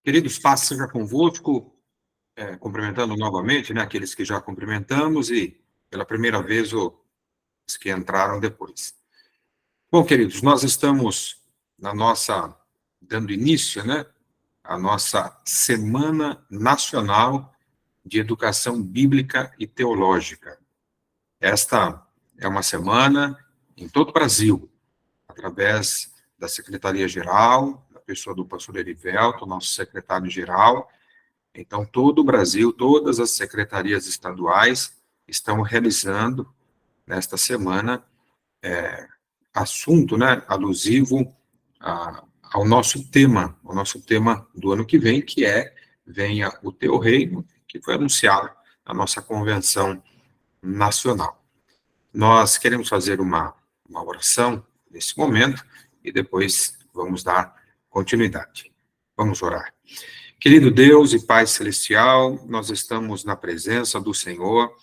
Queridos, paz seja convosco, cumprimentando novamente, né, aqueles que já cumprimentamos e, pela primeira vez, os que entraram depois. Bom, queridos, nós estamos dando início, né, à nossa Semana Nacional de Educação Bíblica e Teológica. Esta é uma semana em todo o Brasil, através da Secretaria-Geral, da pessoa do pastor Erivelto, nosso secretário-geral. Então, todo o Brasil, todas as secretarias estaduais estão realizando, nesta semana, assunto, né, alusivo ao nosso tema do ano que vem, que é Venha o Teu Reino, que foi anunciado na nossa convenção nacional. Nós queremos fazer uma oração nesse momento e depois vamos dar continuidade. Vamos orar. Querido Deus e Pai Celestial, nós estamos na presença do Senhor,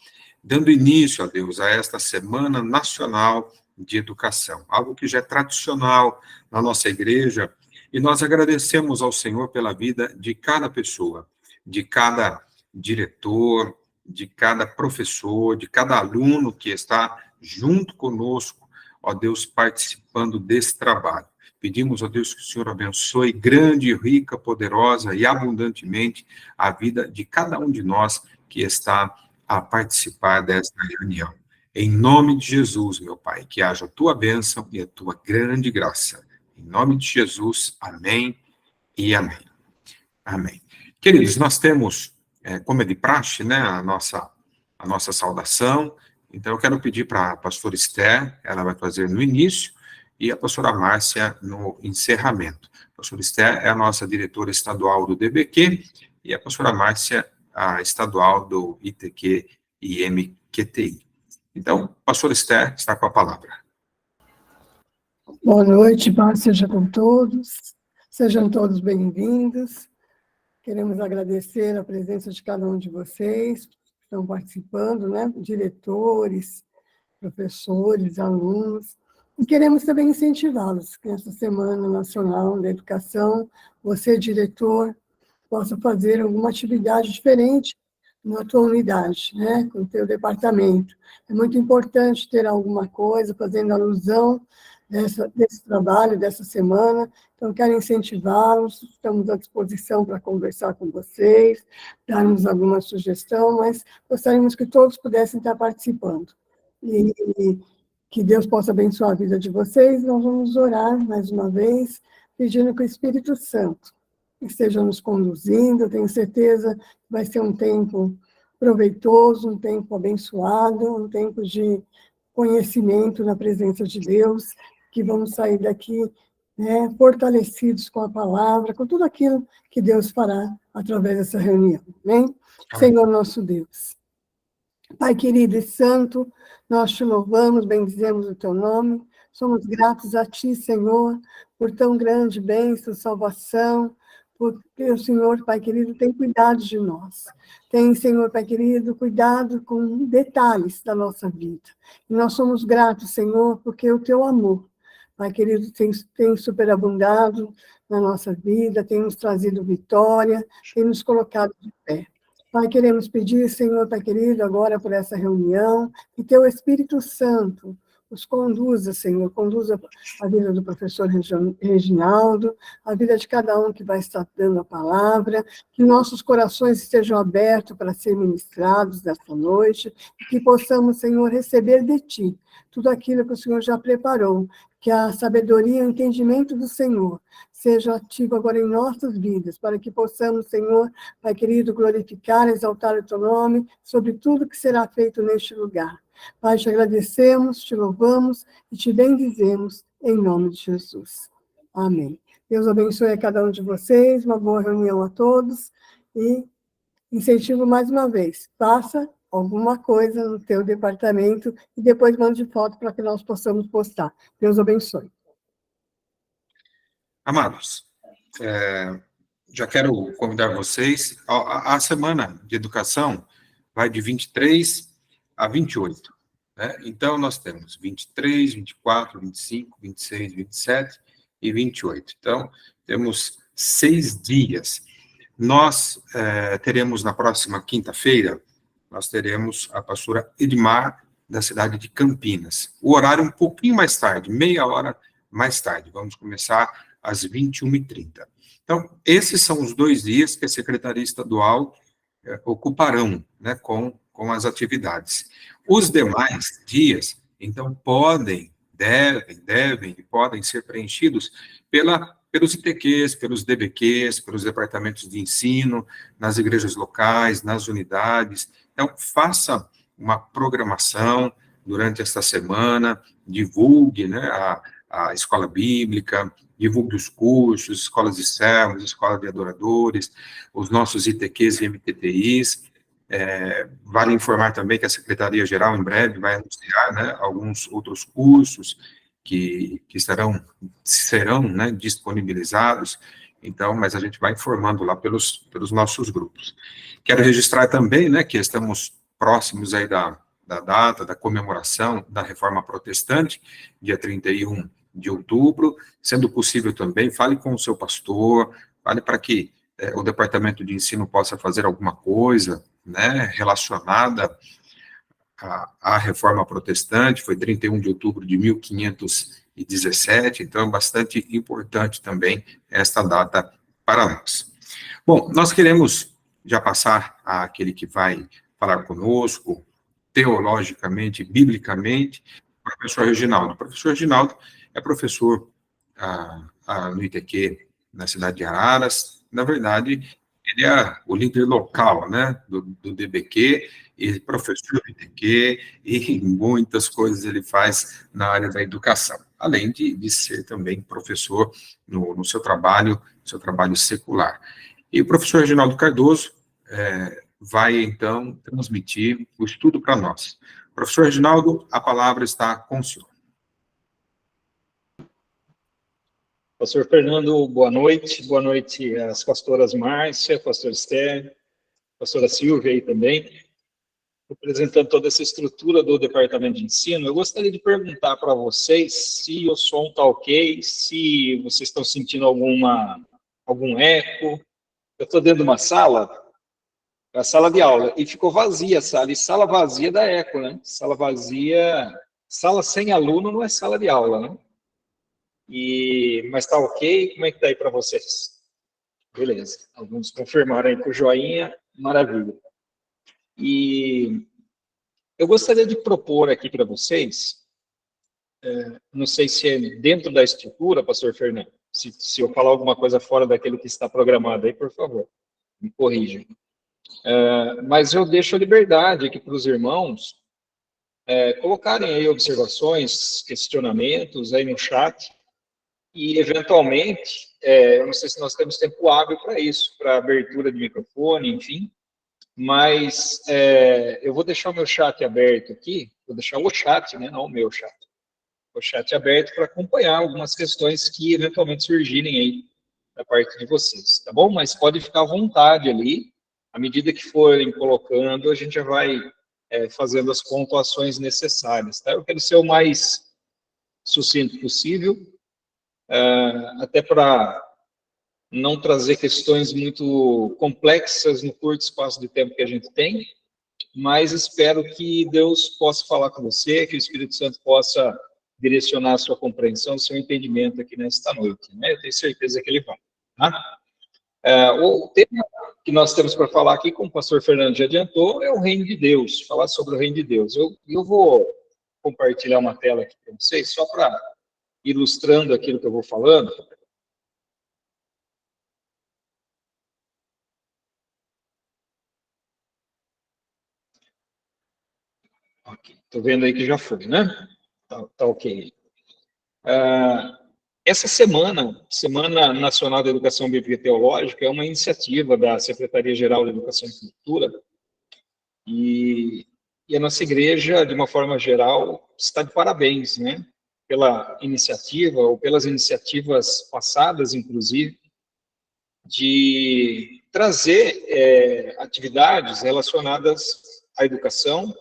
dando início, ó Deus, a esta Semana Nacional de Educação, algo que já é tradicional na nossa igreja, e nós agradecemos ao Senhor pela vida de cada pessoa, de cada diretor, de cada professor, de cada aluno que está junto conosco, ó Deus, participando desse trabalho. Pedimos, ó Deus, que o Senhor abençoe grande, rica, poderosa e abundantemente a vida de cada um de nós que está a participar desta reunião. Em nome de Jesus, meu Pai, que haja a tua bênção e a tua grande graça. Em nome de Jesus, amém e amém. Amém. Queridos, nós temos, como é de praxe, né, a nossa saudação. Então, eu quero pedir para a pastora Esther, ela vai fazer no início, e a pastora Márcia no encerramento. A pastora Esther é a nossa diretora estadual do DBQ, e a pastora Márcia, a estadual do ITQ e MQTI. Então, pastora Esther está com a palavra. Boa noite, paz seja com todos, sejam todos bem-vindos. Queremos agradecer a presença de cada um de vocês que estão participando, né? Diretores, professores, alunos. E queremos também incentivá-los que nessa Semana Nacional da Educação, você, diretor, possa fazer alguma atividade diferente na tua unidade, né, com o teu departamento. É muito importante ter alguma coisa fazendo alusão desse trabalho, dessa semana. Então, quero incentivá-los, estamos à disposição para conversar com vocês, dar-nos alguma sugestão, mas gostaríamos que todos pudessem estar participando. E que Deus possa abençoar a vida de vocês. Nós vamos orar mais uma vez, pedindo que o Espírito Santo esteja nos conduzindo. Eu tenho certeza que vai ser um tempo proveitoso, um tempo abençoado, um tempo de conhecimento na presença de Deus, que vamos sair daqui, né, fortalecidos com a palavra, com tudo aquilo que Deus fará através dessa reunião. Amém? Amém. Senhor nosso Deus, Pai querido e santo, nós te louvamos, bendizemos o teu nome, somos gratos a ti, Senhor, por tão grande bênção, salvação, porque o Senhor, Pai querido, tem cuidado de nós. Tem, Senhor, Pai querido, cuidado com detalhes da nossa vida. E nós somos gratos, Senhor, porque o teu amor, Pai querido, tem superabundado na nossa vida, tem nos trazido vitória, tem nos colocado de pé. Pai, queremos pedir, Senhor, Pai querido, agora por essa reunião, que teu Espírito Santo os conduza, Senhor, conduza a vida do professor Reginaldo, a vida de cada um que vai estar dando a palavra, que nossos corações estejam abertos para ser ministrados nesta noite, e que possamos, Senhor, receber de Ti tudo aquilo que o Senhor já preparou, que a sabedoria e o entendimento do Senhor seja ativo agora em nossas vidas, para que possamos, Senhor, Pai querido, glorificar, exaltar o Teu nome sobre tudo que será feito neste lugar. Pai, te agradecemos, te louvamos e te bendizemos em nome de Jesus. Amém. Deus abençoe a cada um de vocês, uma boa reunião a todos e incentivo mais uma vez, faça alguma coisa no teu departamento e depois mande foto para que nós possamos postar. Deus abençoe. Amados, já quero convidar vocês, a Semana de Educação vai de 23 a 28, né? Então, nós temos 23, 24, 25, 26, 27 e 28. Então, temos 6 dias. nós teremos na próxima quinta-feira, nós teremos a pastora Edmar, da cidade de Campinas. O horário um pouquinho mais tarde, meia hora mais tarde. Vamos começar às 21h30. Então, esses são os 2 dias que a Secretaria Estadual ocuparão, né, com as atividades. Os demais dias, então, devem e podem ser preenchidos pelos ITQs, pelos DBQs, pelos departamentos de ensino, nas igrejas locais, nas unidades. Então, faça uma programação durante esta semana, divulgue, né, a escola bíblica, divulgue os cursos, escolas de servos, escola de adoradores, os nossos ITQs e MTTIs. Vale informar também que a Secretaria-Geral, em breve, vai anunciar, né, alguns outros cursos que serão, né, disponibilizados. Então, mas a gente vai informando lá pelos nossos grupos. Quero registrar também, né, que estamos próximos aí da data da comemoração da Reforma Protestante, dia 31 de outubro, sendo possível também, fale com o seu pastor, fale para que o Departamento de Ensino possa fazer alguma coisa, né, relacionada à Reforma Protestante, foi 31 de outubro de 1517, então é bastante importante também esta data para nós. Bom, nós queremos já passar àquele que vai falar conosco, teologicamente, biblicamente, o professor Reginaldo. O professor Reginaldo é professor no ITQ, na cidade de Araras. Na verdade, ele é o líder local, né, do DBQ, e professor do ITQ, e muitas coisas ele faz na área da educação, além de ser também professor no seu trabalho secular. E o professor Reginaldo Cardoso vai, então, transmitir o estudo para nós. Professor Reginaldo, a palavra está com o senhor. Pastor Fernando, boa noite às pastoras Márcia, pastor Esther, pastora Silvia aí também, representando toda essa estrutura do Departamento de Ensino. Eu gostaria de perguntar para vocês se o som está ok, se vocês estão sentindo algum eco. Eu estou dentro de uma sala, a sala de aula, e ficou vazia a sala, e sala vazia dá eco, né? Sala vazia, sala sem aluno não é sala de aula, né? Mas tá ok? Como é que tá aí para vocês? Beleza. Alguns confirmaram aí com o joinha, maravilha. E eu gostaria de propor aqui para vocês, não sei se é dentro da estrutura, pastor Fernando, se eu falar alguma coisa fora daquilo que está programado aí, por favor, me corrijam. Mas eu deixo a liberdade aqui para os irmãos colocarem aí observações, questionamentos aí no chat, e, eventualmente, eu não sei se nós temos tempo hábil para isso, para abertura de microfone, enfim, mas eu vou deixar o meu chat aberto aqui, vou deixar o chat, né, não o meu chat, o chat aberto para acompanhar algumas questões que, eventualmente, surgirem aí da parte de vocês, tá bom? Mas pode ficar à vontade ali, à medida que forem colocando, a gente já vai fazendo as pontuações necessárias, tá? Eu quero ser o mais sucinto possível, até para não trazer questões muito complexas no curto espaço de tempo que a gente tem, mas espero que Deus possa falar com você, que o Espírito Santo possa direcionar a sua compreensão, o seu entendimento aqui nesta noite, né? Eu tenho certeza que ele vai, tá? O tema que nós temos para falar aqui, como o pastor Fernando já adiantou, é o reino de Deus, falar sobre o reino de Deus. Eu vou compartilhar uma tela aqui para vocês, só para ilustrando aquilo que eu vou falando. Ok, estou vendo aí que já foi, né? Tá ok. Essa Semana Nacional da Educação Bíblica e Teológica, é uma iniciativa da Secretaria-Geral de Educação e Cultura, e a nossa igreja, de uma forma geral, está de parabéns, né? Pela iniciativa, ou pelas iniciativas passadas, inclusive, de trazer atividades relacionadas à educação,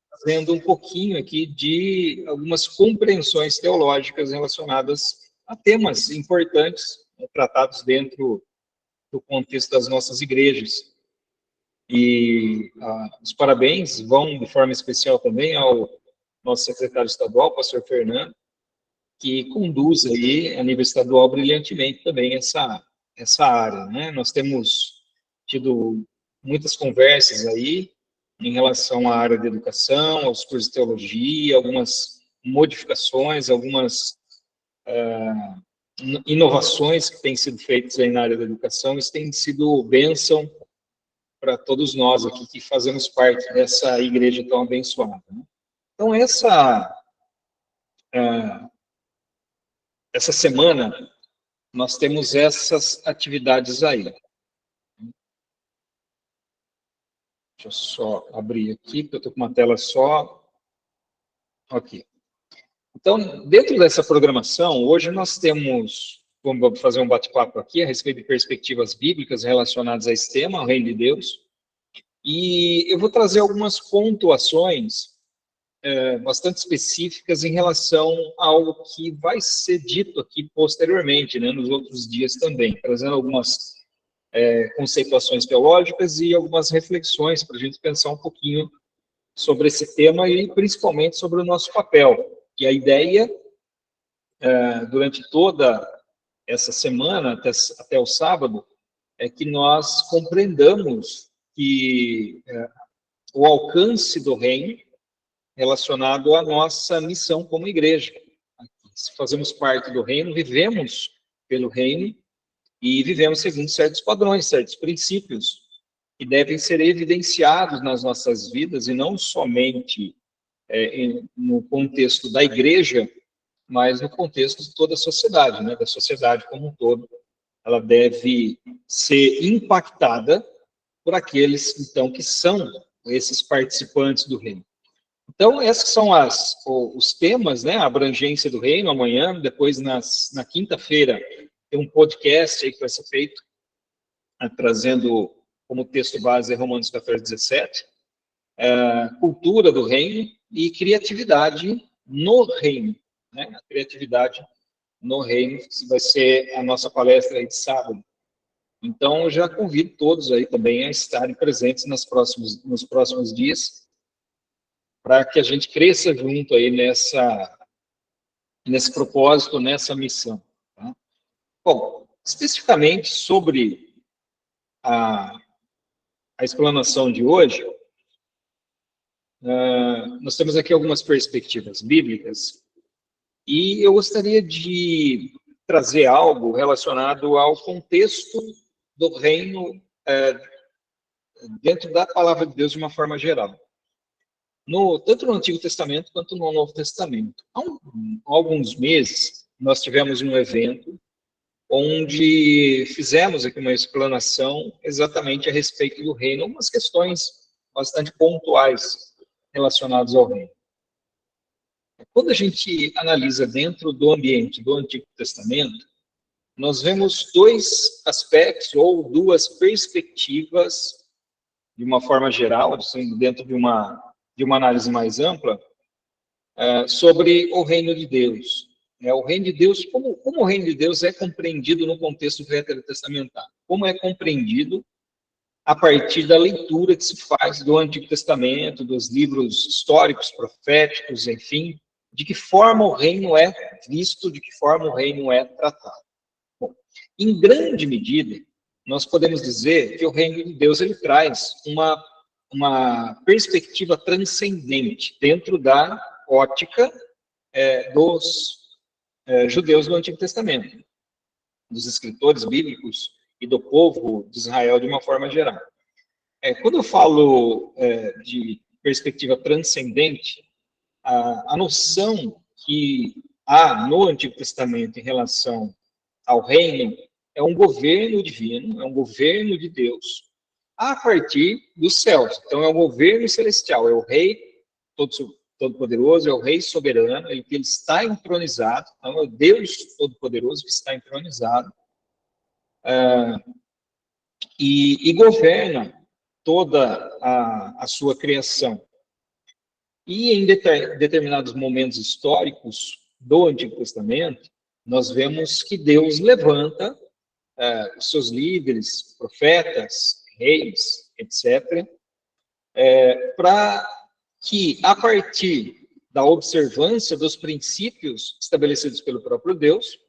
trazendo um pouquinho aqui de algumas compreensões teológicas relacionadas a temas importantes tratados dentro do contexto das nossas igrejas. E os parabéns vão de forma especial também ao nosso secretário estadual, pastor Fernando, que conduz aí a nível estadual brilhantemente também essa área, né? Nós temos tido muitas conversas aí em relação à área de educação, aos cursos de teologia, algumas modificações, algumas inovações que têm sido feitas aí na área da educação. Isso tem sido bênção para todos nós aqui que fazemos parte dessa igreja tão abençoada, né? Então, essa semana, nós temos essas atividades aí. Deixa eu só abrir aqui, porque eu estou com uma tela só. Ok. Então, dentro dessa programação, hoje nós vamos fazer um bate-papo aqui a respeito de perspectivas bíblicas relacionadas a esse tema, o Reino de Deus. E eu vou trazer algumas pontuações bastante específicas em relação ao que vai ser dito aqui posteriormente, né, nos outros dias também, trazendo algumas conceituações teológicas e algumas reflexões para a gente pensar um pouquinho sobre esse tema e principalmente sobre o nosso papel. E a ideia, durante toda essa semana, até o sábado, é que nós compreendamos que o alcance do reino relacionado à nossa missão como igreja. Se fazemos parte do reino, vivemos pelo reino e vivemos segundo certos padrões, certos princípios que devem ser evidenciados nas nossas vidas e não somente no contexto da igreja, mas no contexto de toda a sociedade, né? Da sociedade como um todo. Ela deve ser impactada por aqueles, então, que são esses participantes do reino. Então, esses são os temas, né? A abrangência do reino amanhã, depois na quinta-feira tem um podcast aí que vai ser feito, trazendo como texto base Romanos 14:17, cultura do reino e criatividade no reino, né? A criatividade no reino, que vai ser a nossa palestra aí de sábado. Então, eu já convido todos aí também a estarem presentes nos próximos dias, para que a gente cresça junto aí nesse propósito, nessa missão. Tá? Bom, especificamente sobre a explanação de hoje, nós temos aqui algumas perspectivas bíblicas, e eu gostaria de trazer algo relacionado ao contexto do reino dentro da palavra de Deus de uma forma geral. Tanto no Antigo Testamento quanto no Novo Testamento. Há alguns meses, nós tivemos um evento onde fizemos aqui uma explanação exatamente a respeito do reino, algumas questões bastante pontuais relacionadas ao reino. Quando a gente analisa dentro do ambiente do Antigo Testamento, nós vemos dois aspectos ou duas perspectivas, de uma forma geral, assim, dentro de uma análise mais ampla, sobre o reino de Deus. O reino de Deus, como o reino de Deus é compreendido no contexto veterotestamentário? Como é compreendido a partir da leitura que se faz do Antigo Testamento, dos livros históricos, proféticos, enfim, de que forma o reino é visto, de que forma o reino é tratado. Bom, em grande medida, nós podemos dizer que o reino de Deus ele traz uma perspectiva transcendente dentro da ótica dos judeus do Antigo Testamento, dos escritores bíblicos e do povo de Israel de uma forma geral. Quando eu falo de perspectiva transcendente, a noção que há no Antigo Testamento em relação ao reino é um governo divino, é um governo de Deus, a partir dos céus. Então, é o governo celestial, é o rei todo-poderoso, é o rei soberano, ele está entronizado, então é o Deus todo-poderoso que está entronizado, e governa toda a sua criação. E em determinados momentos históricos do Antigo Testamento, nós vemos que Deus levanta os seus líderes, profetas, reis, etc., para que, a partir da observância dos princípios estabelecidos pelo próprio Deus,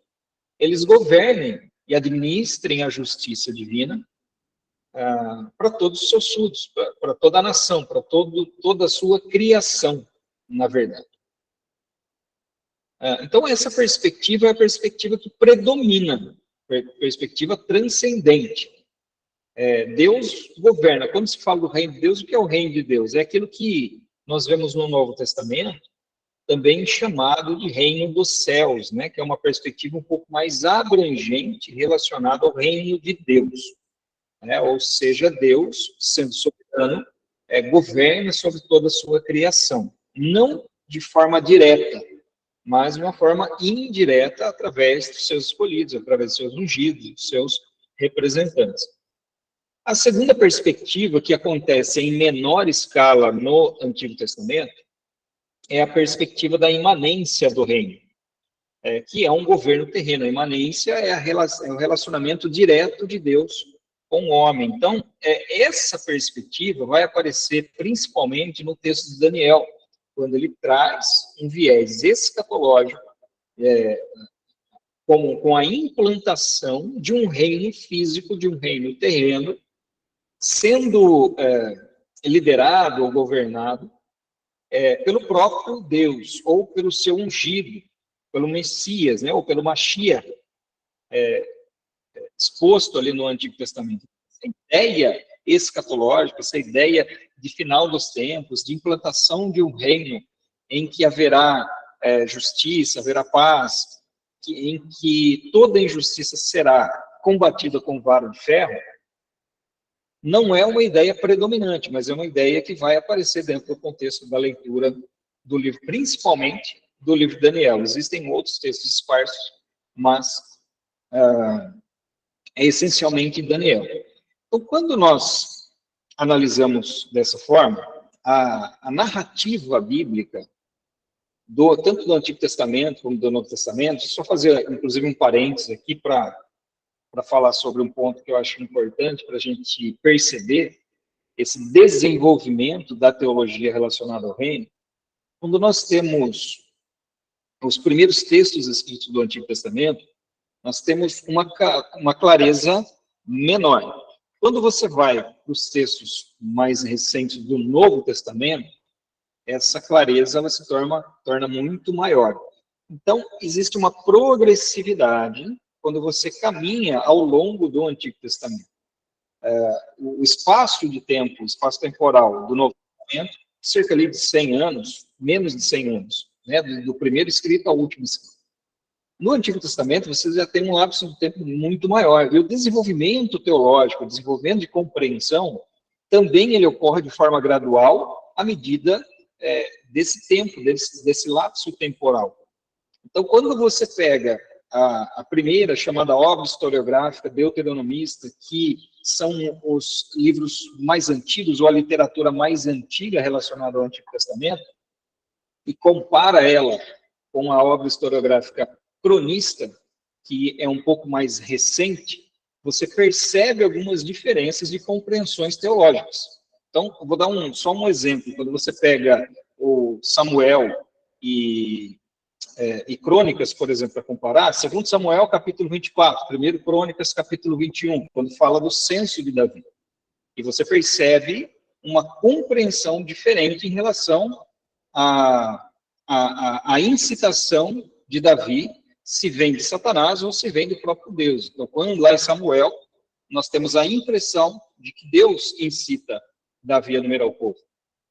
eles governem e administrem a justiça divina para todos os seus súditos, para toda a nação, para toda a sua criação, na verdade. Então, essa perspectiva é a perspectiva que predomina, perspectiva transcendente. Deus governa. Quando se fala do reino de Deus, o que é o reino de Deus? É aquilo que nós vemos no Novo Testamento, também chamado de reino dos céus, né? Que é uma perspectiva um pouco mais abrangente relacionada ao reino de Deus. Ou seja, Deus, sendo soberano, governa sobre toda a sua criação. Não de forma direta, mas de uma forma indireta através dos seus escolhidos, através dos seus ungidos, dos seus representantes. A segunda perspectiva, que acontece em menor escala no Antigo Testamento, é a perspectiva da imanência do reino, que é um governo terreno. A imanência é o relacionamento direto de Deus com o homem. Então, essa perspectiva vai aparecer principalmente no texto de Daniel, quando ele traz um viés escatológico com a implantação de um reino físico, de um reino terreno, sendo liderado ou governado pelo próprio Deus, ou pelo seu ungido, pelo Messias, né, ou pelo Mashiach, exposto ali no Antigo Testamento. Essa ideia escatológica, essa ideia de final dos tempos, de implantação de um reino em que haverá justiça, haverá paz, em que toda injustiça será combatida com vara de ferro, não é uma ideia predominante, mas é uma ideia que vai aparecer dentro do contexto da leitura do livro, principalmente do livro de Daniel. Existem outros textos esparsos, mas é essencialmente Daniel. Então, quando nós analisamos dessa forma, a narrativa bíblica, tanto do Antigo Testamento como do Novo Testamento, só fazer, inclusive, um parênteses aqui para falar sobre um ponto que eu acho importante para a gente perceber esse desenvolvimento da teologia relacionada ao reino. Quando nós temos os primeiros textos escritos do Antigo Testamento, nós temos uma clareza menor. Quando você vai para os textos mais recentes do Novo Testamento, essa clareza ela se torna muito maior. Então, existe uma progressividade quando você caminha ao longo do Antigo Testamento. O espaço de tempo, o espaço temporal do Novo Testamento, cerca ali de 100 anos, menos de 100 anos, né, do primeiro escrito ao último escrito. No Antigo Testamento, você já tem um lapso de tempo muito maior. E o desenvolvimento teológico, o desenvolvimento de compreensão, também ele ocorre de forma gradual à medida desse tempo, desse lapso temporal. Então, quando você pega a primeira, chamada obra historiográfica deuteronomista, que são os livros mais antigos, ou a literatura mais antiga relacionada ao Antigo Testamento, e compara ela com a obra historiográfica cronista, que é um pouco mais recente, você percebe algumas diferenças de compreensões teológicas. Então, eu vou dar só um exemplo. Quando você pega o Samuel e Crônicas, por exemplo, para comparar, 2 Samuel, capítulo 24, 1 Crônicas, capítulo 21, quando fala do censo de Davi. E você percebe uma compreensão diferente em relação à incitação de Davi, se vem de Satanás ou se vem do próprio Deus. Então, quando lá em Samuel, nós temos a impressão de que Deus incita Davi a numerar o povo.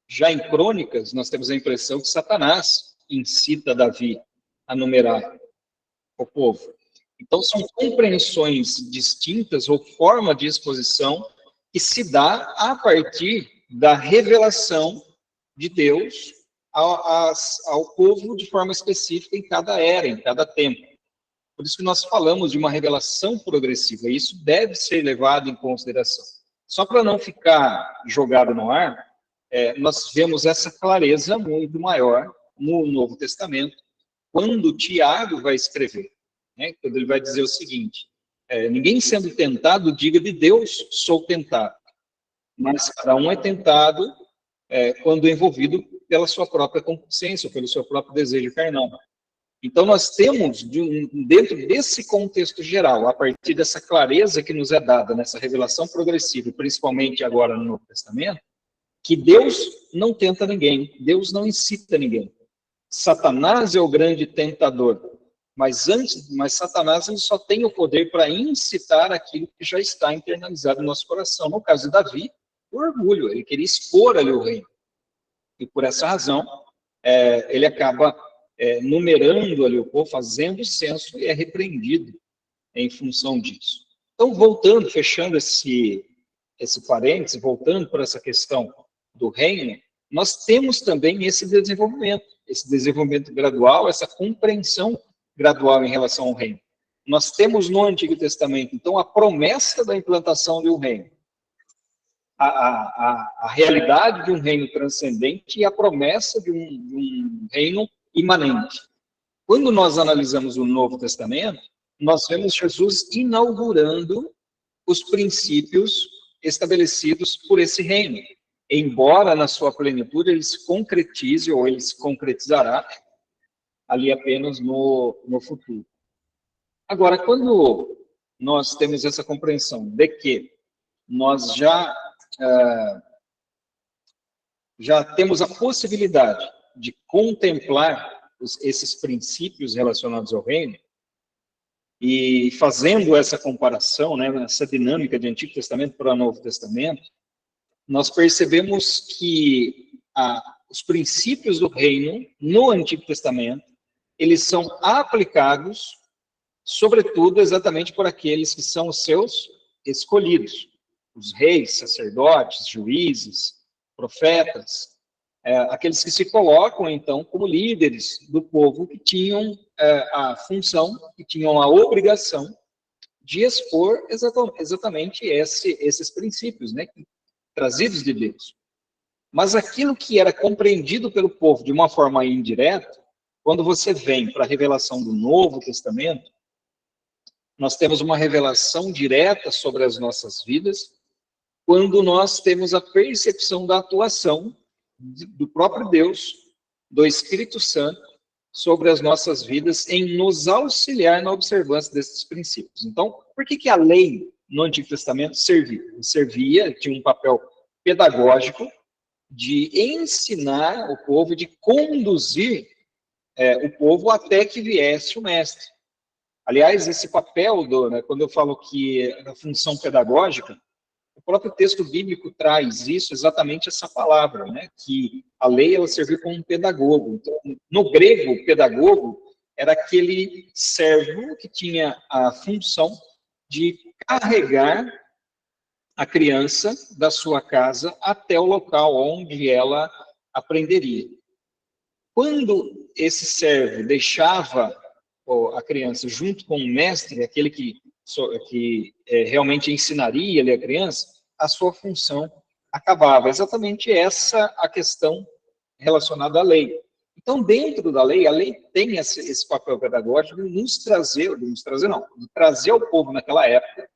Já em Crônicas, nós temos a impressão que Satanás incita Davi a numerar o povo. Então, são compreensões distintas ou forma de exposição que se dá a partir da revelação de Deus ao povo de forma específica em cada era, em cada tempo. Por isso que nós falamos de uma revelação progressiva, e isso deve ser levado em consideração. Só para não ficar jogado no ar, nós vemos essa clareza muito maior no Novo Testamento, quando Tiago vai escrever, né? Quando ele vai dizer o seguinte: ninguém sendo tentado diga de Deus, sou tentado. Mas cada um é tentado quando envolvido pela sua própria consciência, pelo seu próprio desejo carnal. Então, nós temos, dentro desse contexto geral, a partir dessa clareza que nos é dada nessa revelação progressiva, principalmente agora no Novo Testamento, que Deus não tenta ninguém, Deus não incita ninguém. Satanás é o grande tentador, mas Satanás ele só tem o poder para incitar aquilo que já está internalizado no nosso coração. No caso de Davi, o orgulho, ele queria expor ali o reino. E por essa razão, ele acaba numerando ali o povo, fazendo o censo e é repreendido em função disso. Então, voltando, fechando esse parênteses, voltando para essa questão do reino, nós temos também esse desenvolvimento gradual, essa compreensão gradual em relação ao reino. Nós temos no Antigo Testamento, então, a promessa da implantação de um reino, a realidade de um reino transcendente e a promessa de um reino imanente. Quando nós analisamos o Novo Testamento, nós vemos Jesus inaugurando os princípios estabelecidos por esse reino, embora na sua plenitude ele se concretize, ou ele se concretizará ali apenas no futuro. Agora, quando nós temos essa compreensão de que nós já temos a possibilidade de contemplar esses princípios relacionados ao reino, e fazendo essa comparação, né, essa dinâmica de Antigo Testamento para o Novo Testamento, nós percebemos que os princípios do reino no Antigo Testamento, eles são aplicados, sobretudo, exatamente por aqueles que são os seus escolhidos, os reis, sacerdotes, juízes, profetas, aqueles que se colocam, então, como líderes do povo, que tinham a função, que tinham a obrigação de expor exatamente esses princípios, né, trazidos de Deus. Mas aquilo que era compreendido pelo povo de uma forma indireta, quando você vem para a revelação do Novo Testamento, nós temos uma revelação direta sobre as nossas vidas, quando nós temos a percepção da atuação do próprio Deus, do Espírito Santo, sobre as nossas vidas, em nos auxiliar na observância desses princípios. Então, por que a lei no Antigo Testamento servia, tinha um papel pedagógico de ensinar o povo, de conduzir o povo até que viesse o mestre. Aliás, esse papel, quando eu falo que a função pedagógica, o próprio texto bíblico traz isso, exatamente essa palavra, né? Que a lei ela serviu como um pedagogo. Então, no grego, pedagogo era aquele servo que tinha a função de carregar a criança da sua casa até o local onde ela aprenderia. Quando esse servo deixava a criança junto com o mestre, aquele que realmente ensinaria ali a criança, a sua função acabava. Exatamente essa a questão relacionada à lei. Então, dentro da lei, a lei tem esse papel pedagógico de trazer ao povo naquela época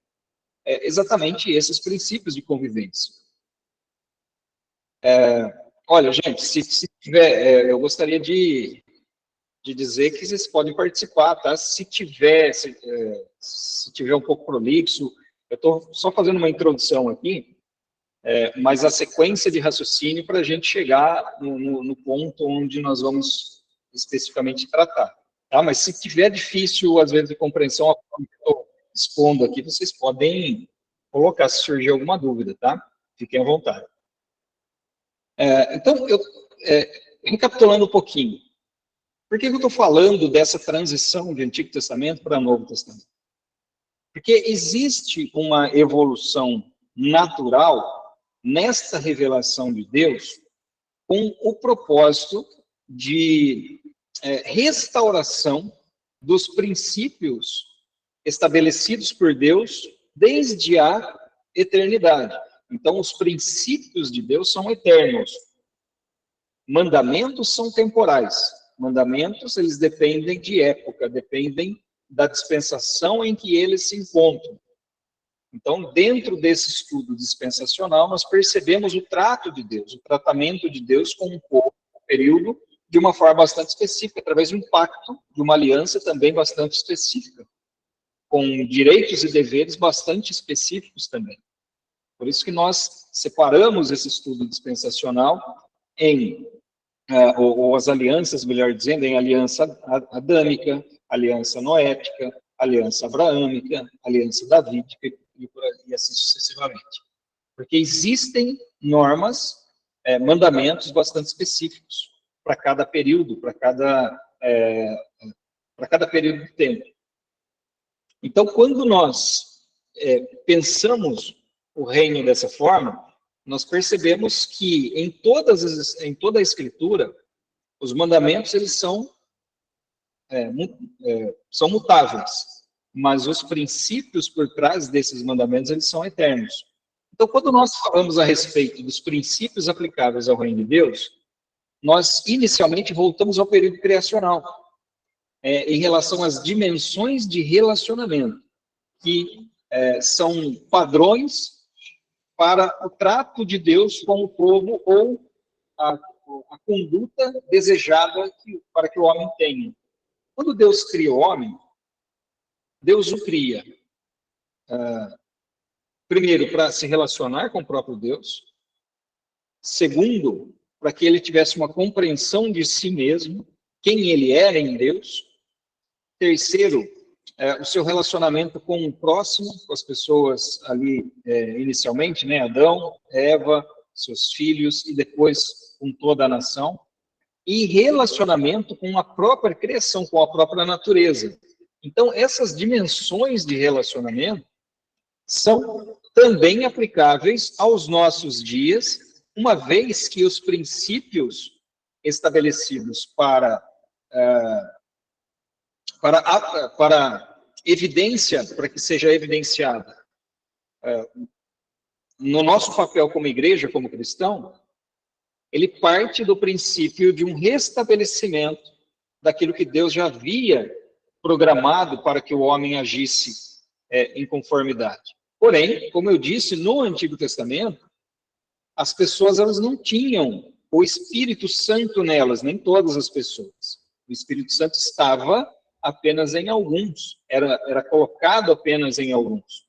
exatamente esses princípios de convivência. Olha, gente, se tiver, eu gostaria de dizer que vocês podem participar, tá? Se tiver um pouco prolixo, eu estou só fazendo uma introdução aqui, mas a sequência de raciocínio para a gente chegar no ponto onde nós vamos especificamente tratar, tá? Mas se tiver difícil, às vezes, de compreensão, eu estou expondo aqui, vocês podem colocar se surgir alguma dúvida, tá? Fiquem à vontade. Então, recapitulando um pouquinho, por que eu estou falando dessa transição de Antigo Testamento para Novo Testamento? Porque existe uma evolução natural nesta revelação de Deus com o propósito de restauração dos princípios estabelecidos por Deus desde a eternidade. Então, os princípios de Deus são eternos. Mandamentos são temporais. Mandamentos, eles dependem de época, dependem da dispensação em que eles se encontram. Então, dentro desse estudo dispensacional, nós percebemos o trato de Deus, o tratamento de Deus com um povo, um período, de uma forma bastante específica, através de um pacto, de uma aliança também bastante específica, com direitos e deveres bastante específicos também. Por isso que nós separamos esse estudo dispensacional em, ou as alianças, melhor dizendo, em aliança adâmica, aliança noética, aliança abraâmica, aliança davídica e assim sucessivamente. Porque existem normas, mandamentos bastante específicos para cada período, para cada período de tempo. Então, quando nós pensamos o reino dessa forma, nós percebemos que em toda a Escritura, os mandamentos eles são mutáveis, mas os princípios por trás desses mandamentos eles são eternos. Então, quando nós falamos a respeito dos princípios aplicáveis ao reino de Deus, nós inicialmente voltamos ao período criacional, em relação às dimensões de relacionamento, que são padrões para o trato de Deus com o povo ou a conduta desejada para que o homem tenha. Quando Deus cria o homem, Deus o cria, primeiro, para se relacionar com o próprio Deus, segundo, para que ele tivesse uma compreensão de si mesmo, quem ele era em Deus, terceiro, o seu relacionamento com o próximo, com as pessoas ali inicialmente, né, Adão, Eva, seus filhos e depois com toda a nação, e relacionamento com a própria criação, com a própria natureza. Então, essas dimensões de relacionamento são também aplicáveis aos nossos dias, uma vez que os princípios estabelecidos para evidência, para que seja evidenciada no nosso papel como igreja, como cristão, ele parte do princípio de um restabelecimento daquilo que Deus já havia programado para que o homem agisse em conformidade. Porém, como eu disse, no Antigo Testamento, as pessoas elas não tinham o Espírito Santo nelas, nem todas as pessoas. O Espírito Santo estava apenas em alguns, era colocado apenas em alguns,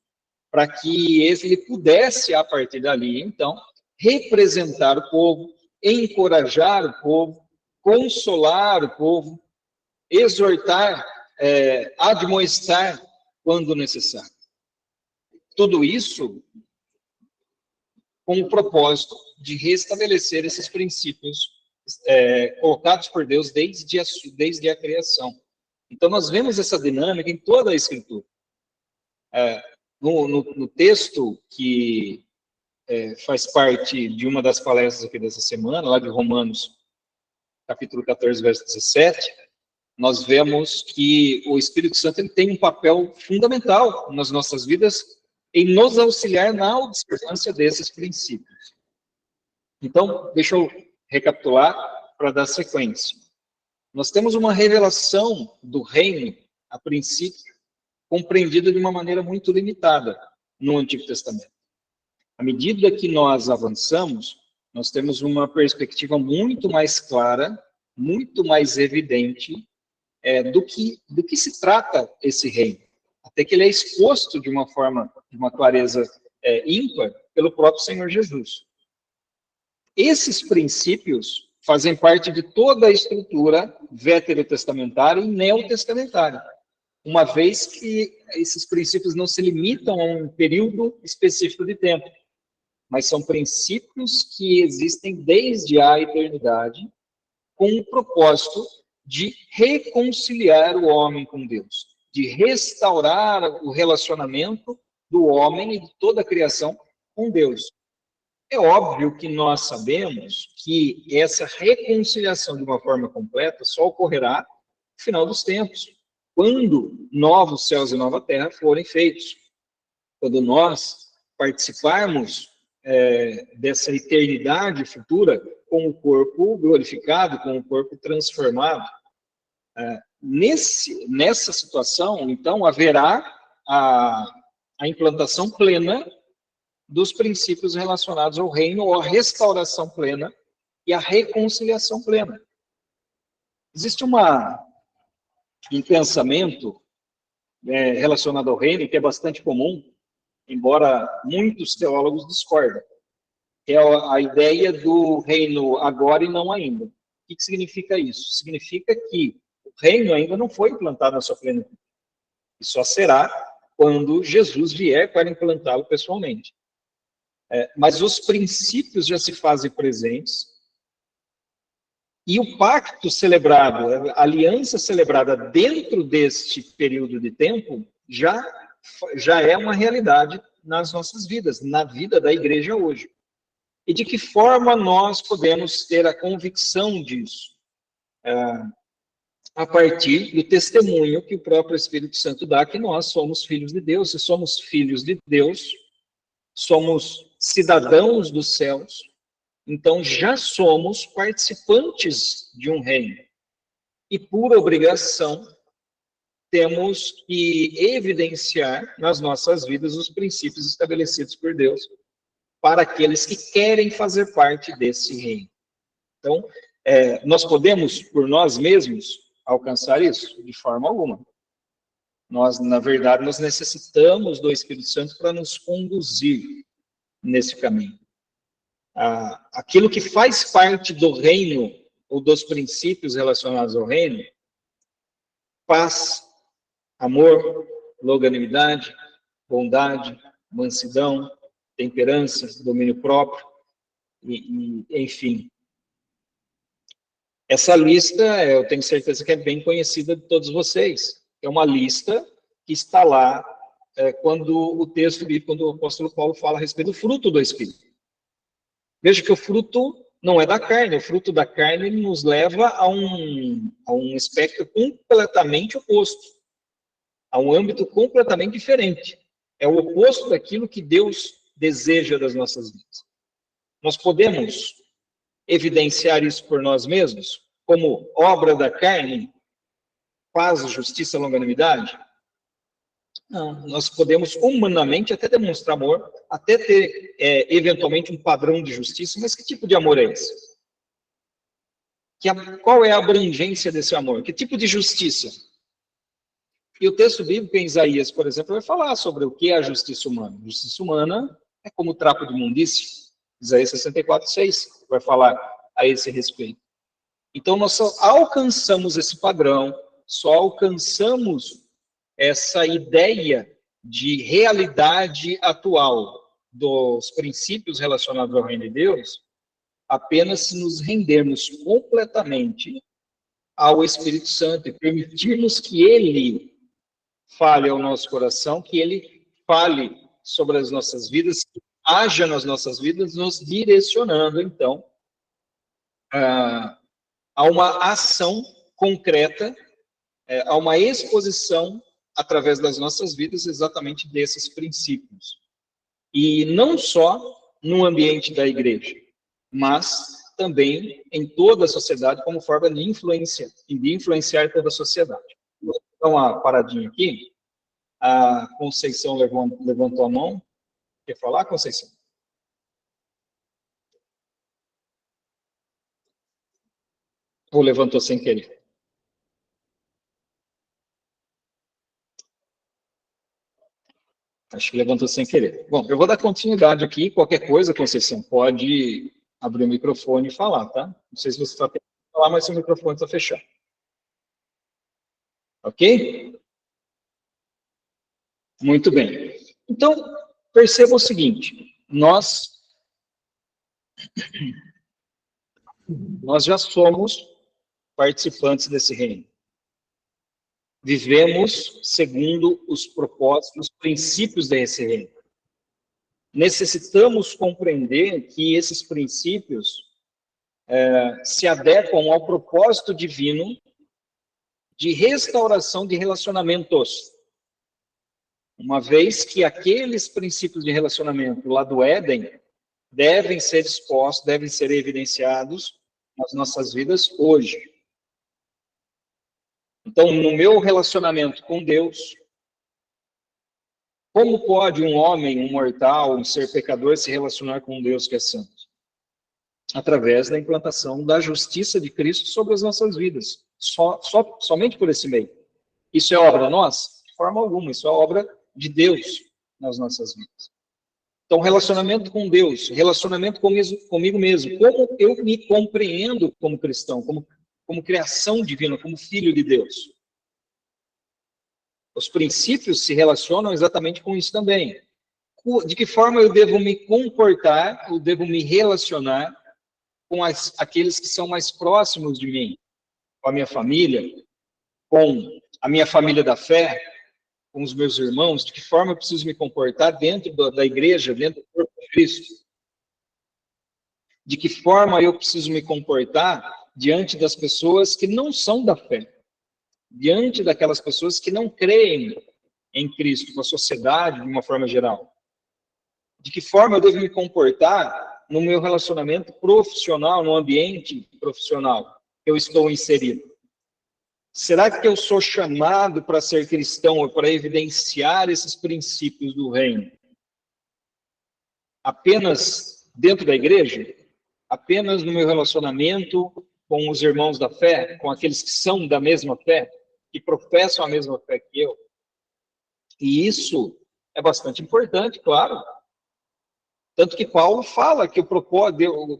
para que ele pudesse, a partir dali, então, representar o povo, encorajar o povo, consolar o povo, exortar, admoestar quando necessário. Tudo isso com o propósito de restabelecer esses princípios colocados por Deus desde a criação. Então, nós vemos essa dinâmica em toda a Escritura. No texto que faz parte de uma das palestras aqui dessa semana, lá de Romanos, capítulo 14, verso 17, nós vemos que o Espírito Santo ele tem um papel fundamental nas nossas vidas em nos auxiliar na observância desses princípios. Então, deixa eu recapitular para dar sequência. Nós temos uma revelação do reino, a princípio, compreendida de uma maneira muito limitada no Antigo Testamento. À medida que nós avançamos, nós temos uma perspectiva muito mais clara, muito mais evidente do que se trata esse reino. Até que ele é exposto de uma forma, de uma clareza ímpar pelo próprio Senhor Jesus. Esses princípios fazem parte de toda a estrutura veterotestamentária e neotestamentária, uma vez que esses princípios não se limitam a um período específico de tempo, mas são princípios que existem desde a eternidade, com o propósito de reconciliar o homem com Deus, de restaurar o relacionamento do homem e de toda a criação com Deus. É óbvio que nós sabemos que essa reconciliação de uma forma completa só ocorrerá no final dos tempos, quando novos céus e nova terra forem feitos. Quando nós participarmos dessa eternidade futura com o corpo glorificado, com o corpo transformado. Nessa situação, então, haverá a implantação plena dos princípios relacionados ao reino, ou a restauração plena e a reconciliação plena. Existe um pensamento relacionado ao reino, que é bastante comum, embora muitos teólogos discordem, que é a ideia do reino agora e não ainda. O que significa isso? Significa que o reino ainda não foi implantado na sua plenitude. E só será quando Jesus vier para implantá-lo pessoalmente. Mas os princípios já se fazem presentes, e o pacto celebrado, a aliança celebrada dentro deste período de tempo, já é uma realidade nas nossas vidas, na vida da igreja hoje. E de que forma nós podemos ter a convicção disso? A partir do testemunho que o próprio Espírito Santo dá, que nós somos filhos de Deus. Se somos filhos de Deus, somos cidadãos dos céus, então já somos participantes de um reino. E por obrigação, temos que evidenciar nas nossas vidas os princípios estabelecidos por Deus para aqueles que querem fazer parte desse reino. Então, nós podemos, por nós mesmos, alcançar isso? De forma alguma. Nós, na verdade, nós necessitamos do Espírito Santo para nos conduzir nesse caminho. Aquilo que faz parte do reino, ou dos princípios relacionados ao reino, paz, amor, longanimidade, bondade, mansidão, temperança, domínio próprio, enfim. Essa lista, eu tenho certeza que é bem conhecida de todos vocês. É uma lista que está lá quando o texto bíblico, quando o apóstolo Paulo fala a respeito do fruto do Espírito. Veja que o fruto não é da carne, o fruto da carne nos leva a um espectro completamente oposto, a um âmbito completamente diferente. É o oposto daquilo que Deus deseja das nossas vidas. Nós podemos evidenciar isso por nós mesmos, como obra da carne, paz, justiça, longanimidade? Não, nós podemos humanamente até demonstrar amor, até ter eventualmente um padrão de justiça, mas que tipo de amor é esse? Qual é a abrangência desse amor? Que tipo de justiça? E o texto bíblico em Isaías, por exemplo, vai falar sobre o que é a justiça humana. A justiça humana é como trapo de imundície. Isaías 64:6 vai falar a esse respeito. Então, nós só alcançamos esse padrão, só alcançamos essa ideia de realidade atual dos princípios relacionados ao reino de Deus, apenas se nos rendermos completamente ao Espírito Santo e permitirmos que Ele fale ao nosso coração, que Ele fale sobre as nossas vidas, que haja nas nossas vidas, nos direcionando, então, a uma ação concreta, a uma exposição através das nossas vidas exatamente desses princípios. E não só no ambiente da igreja, mas também em toda a sociedade como forma de influência, e de influenciar toda a sociedade. Vou dar uma paradinha aqui. A Conceição levantou a mão. Quer falar, Conceição? Ou levantou sem querer? Acho que levantou sem querer. Bom, eu vou dar continuidade aqui. Qualquer coisa, Conceição, pode abrir o microfone e falar, tá? Não sei se você está tentando falar, mas seu microfone está fechado. Ok? Muito bem. Então, perceba o seguinte. Nós já somos participantes desse reino. Vivemos segundo os propósitos, os princípios desse reino. Necessitamos compreender que esses princípios se adequam ao propósito divino de restauração de relacionamentos. Uma vez que aqueles princípios de relacionamento lá do Éden devem ser expostos, devem ser evidenciados nas nossas vidas hoje. Então, no meu relacionamento com Deus, como pode um homem, um mortal, um ser pecador se relacionar com um Deus que é santo? Através da implantação da justiça de Cristo sobre as nossas vidas. Somente por esse meio. Isso é obra nossa? De forma alguma. Isso é obra de Deus nas nossas vidas. Então, relacionamento com Deus, relacionamento comigo mesmo. Como eu me compreendo como cristão, como criação divina, como filho de Deus. Os princípios se relacionam exatamente com isso também. De que forma eu devo me comportar, eu devo me relacionar com aqueles que são mais próximos de mim, com a minha família, com a minha família da fé, com os meus irmãos, de que forma eu preciso me comportar dentro da igreja, dentro do corpo de Cristo. De que forma eu preciso me comportar diante das pessoas que não são da fé, diante daquelas pessoas que não creem em Cristo, com a sociedade de uma forma geral. De que forma eu devo me comportar no meu relacionamento profissional, no ambiente profissional que eu estou inserido. Será que eu sou chamado para ser cristão ou para evidenciar esses princípios do reino apenas dentro da igreja? Apenas no meu relacionamento com os irmãos da fé, com aqueles que são da mesma fé, que professam a mesma fé que eu? E isso é bastante importante, claro. Tanto que Paulo fala que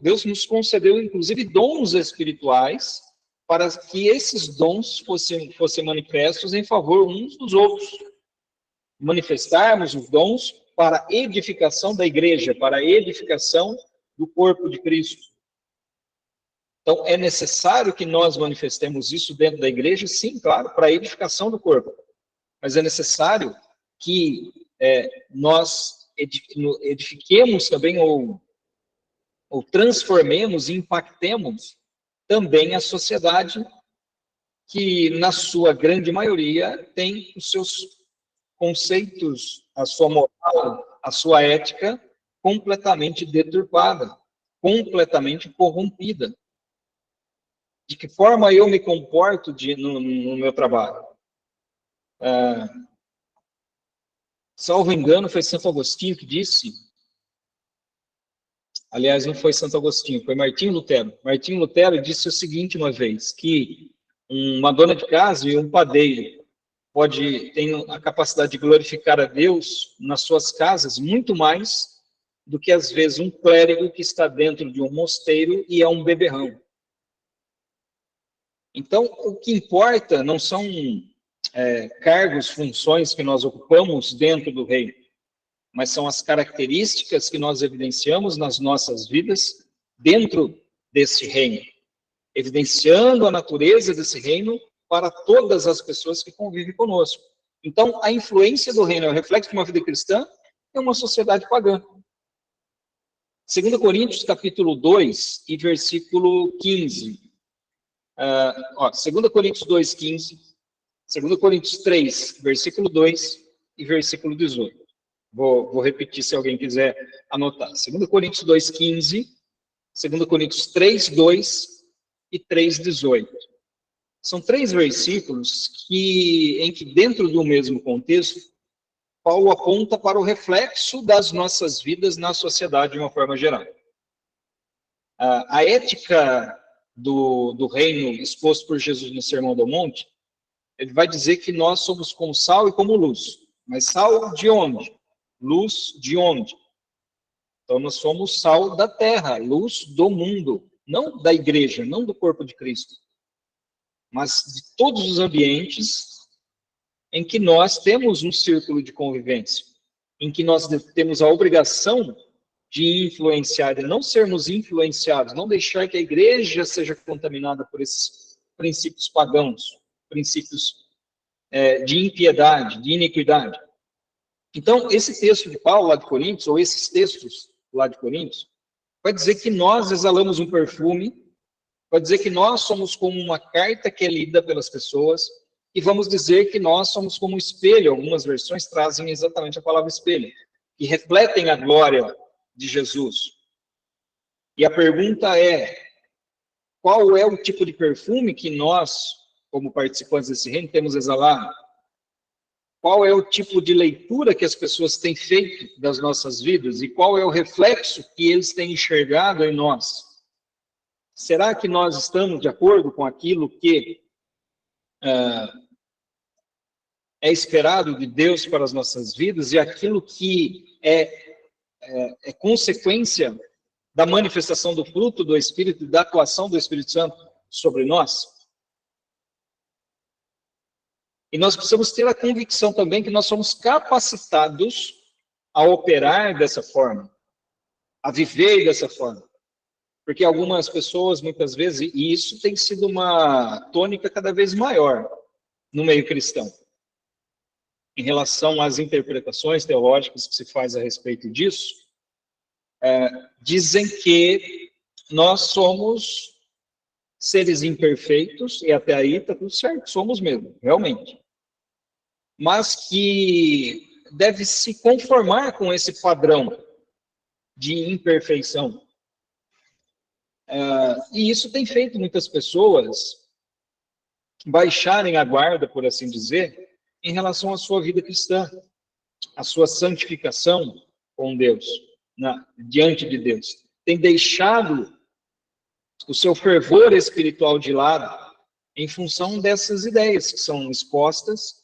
Deus nos concedeu, inclusive, dons espirituais para que esses dons fossem manifestos em favor uns dos outros. Manifestarmos os dons para a edificação da igreja, para a edificação do corpo de Cristo. Então, é necessário que nós manifestemos isso dentro da igreja? Sim, claro, para a edificação do corpo. Mas é necessário que nós edifiquemos também ou transformemos e impactemos também a sociedade que, na sua grande maioria, tem os seus conceitos, a sua moral, a sua ética completamente deturpada, completamente corrompida. De que forma eu me comporto no meu trabalho? Salvo engano, foi Santo Agostinho que disse, aliás, não foi Santo Agostinho, foi Martinho Lutero. Martinho Lutero disse o seguinte uma vez, que uma dona de casa e um padeiro tem a capacidade de glorificar a Deus nas suas casas muito mais do que, às vezes, um clérigo que está dentro de um mosteiro e é um beberrão. Então, o que importa não são cargos, funções que nós ocupamos dentro do reino, mas são as características que nós evidenciamos nas nossas vidas dentro desse reino, evidenciando a natureza desse reino para todas as pessoas que convivem conosco. Então, a influência do reino é o reflexo de uma vida cristã em uma sociedade pagã. 2 Coríntios, capítulo 2 e versículo 15. 2 Coríntios 2, 15. 2 Coríntios 3, versículo 2 e versículo 18. Vou repetir se alguém quiser anotar. 2 Coríntios 2, 15, 2 Coríntios 3, 2 e 3, 18. São 3 versículos em que, dentro do mesmo contexto, Paulo aponta para o reflexo das nossas vidas na sociedade de uma forma geral. A ética do reino exposto por Jesus no Sermão do Monte, ele vai dizer que nós somos como sal e como luz. Mas sal de onde? Luz de onde? Então nós somos sal da terra, luz do mundo, não da igreja, não do corpo de Cristo, mas de todos os ambientes em que nós temos um círculo de convivência, em que nós temos a obrigação de influenciar, de não sermos influenciados, não deixar que a igreja seja contaminada por esses princípios pagãos, princípios de impiedade, de iniquidade. Então, esse texto de Paulo lá de Coríntios, ou esses textos lá de Coríntios, vai dizer que nós exalamos um perfume, vai dizer que nós somos como uma carta que é lida pelas pessoas, e vamos dizer que nós somos como um espelho. Algumas versões trazem exatamente a palavra espelho, que refletem a glória de Jesus. E a pergunta é, qual é o tipo de perfume que nós como participantes desse reino, temos exalado? Qual é o tipo de leitura que as pessoas têm feito das nossas vidas e qual é o reflexo que eles têm enxergado em nós? Será que nós estamos de acordo com aquilo que é esperado de Deus para as nossas vidas e aquilo que é consequência da manifestação do fruto do Espírito e da atuação do Espírito Santo sobre nós? E nós precisamos ter a convicção também que nós somos capacitados a operar dessa forma, a viver dessa forma. Porque algumas pessoas, muitas vezes, e isso tem sido uma tônica cada vez maior no meio cristão, em relação às interpretações teológicas que se faz a respeito disso, dizem que nós somos seres imperfeitos, e até aí está tudo certo, somos mesmo, realmente. Mas que deve se conformar com esse padrão de imperfeição. E isso tem feito muitas pessoas baixarem a guarda, por assim dizer, em relação à sua vida cristã, à sua santificação com Deus, diante de Deus. Tem deixado o seu fervor espiritual de lado em função dessas ideias que são expostas,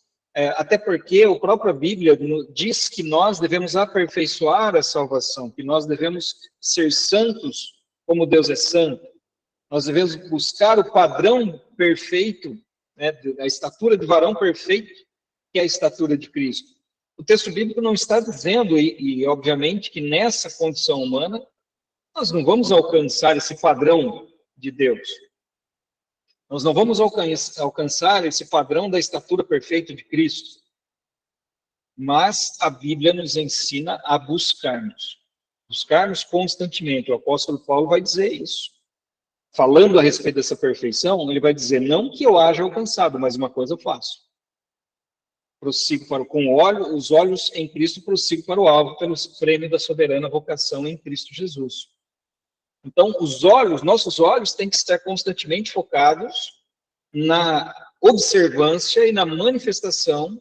até porque a própria Bíblia diz que nós devemos aperfeiçoar a salvação, que nós devemos ser santos como Deus é santo. Nós devemos buscar o padrão perfeito, a estatura de varão perfeito, que é a estatura de Cristo. O texto bíblico não está dizendo, e obviamente que nessa condição humana, nós não vamos alcançar esse padrão de Deus. Nós não vamos alcançar esse padrão da estatura perfeita de Cristo. Mas a Bíblia nos ensina a buscarmos constantemente. O apóstolo Paulo vai dizer isso. Falando a respeito dessa perfeição, ele vai dizer, não que eu haja alcançado, mas uma coisa eu faço. Prossigo os olhos em Cristo, prossigo para o alvo, pelo prêmio da soberana vocação em Cristo Jesus. Então, nossos olhos têm que estar constantemente focados na observância e na manifestação,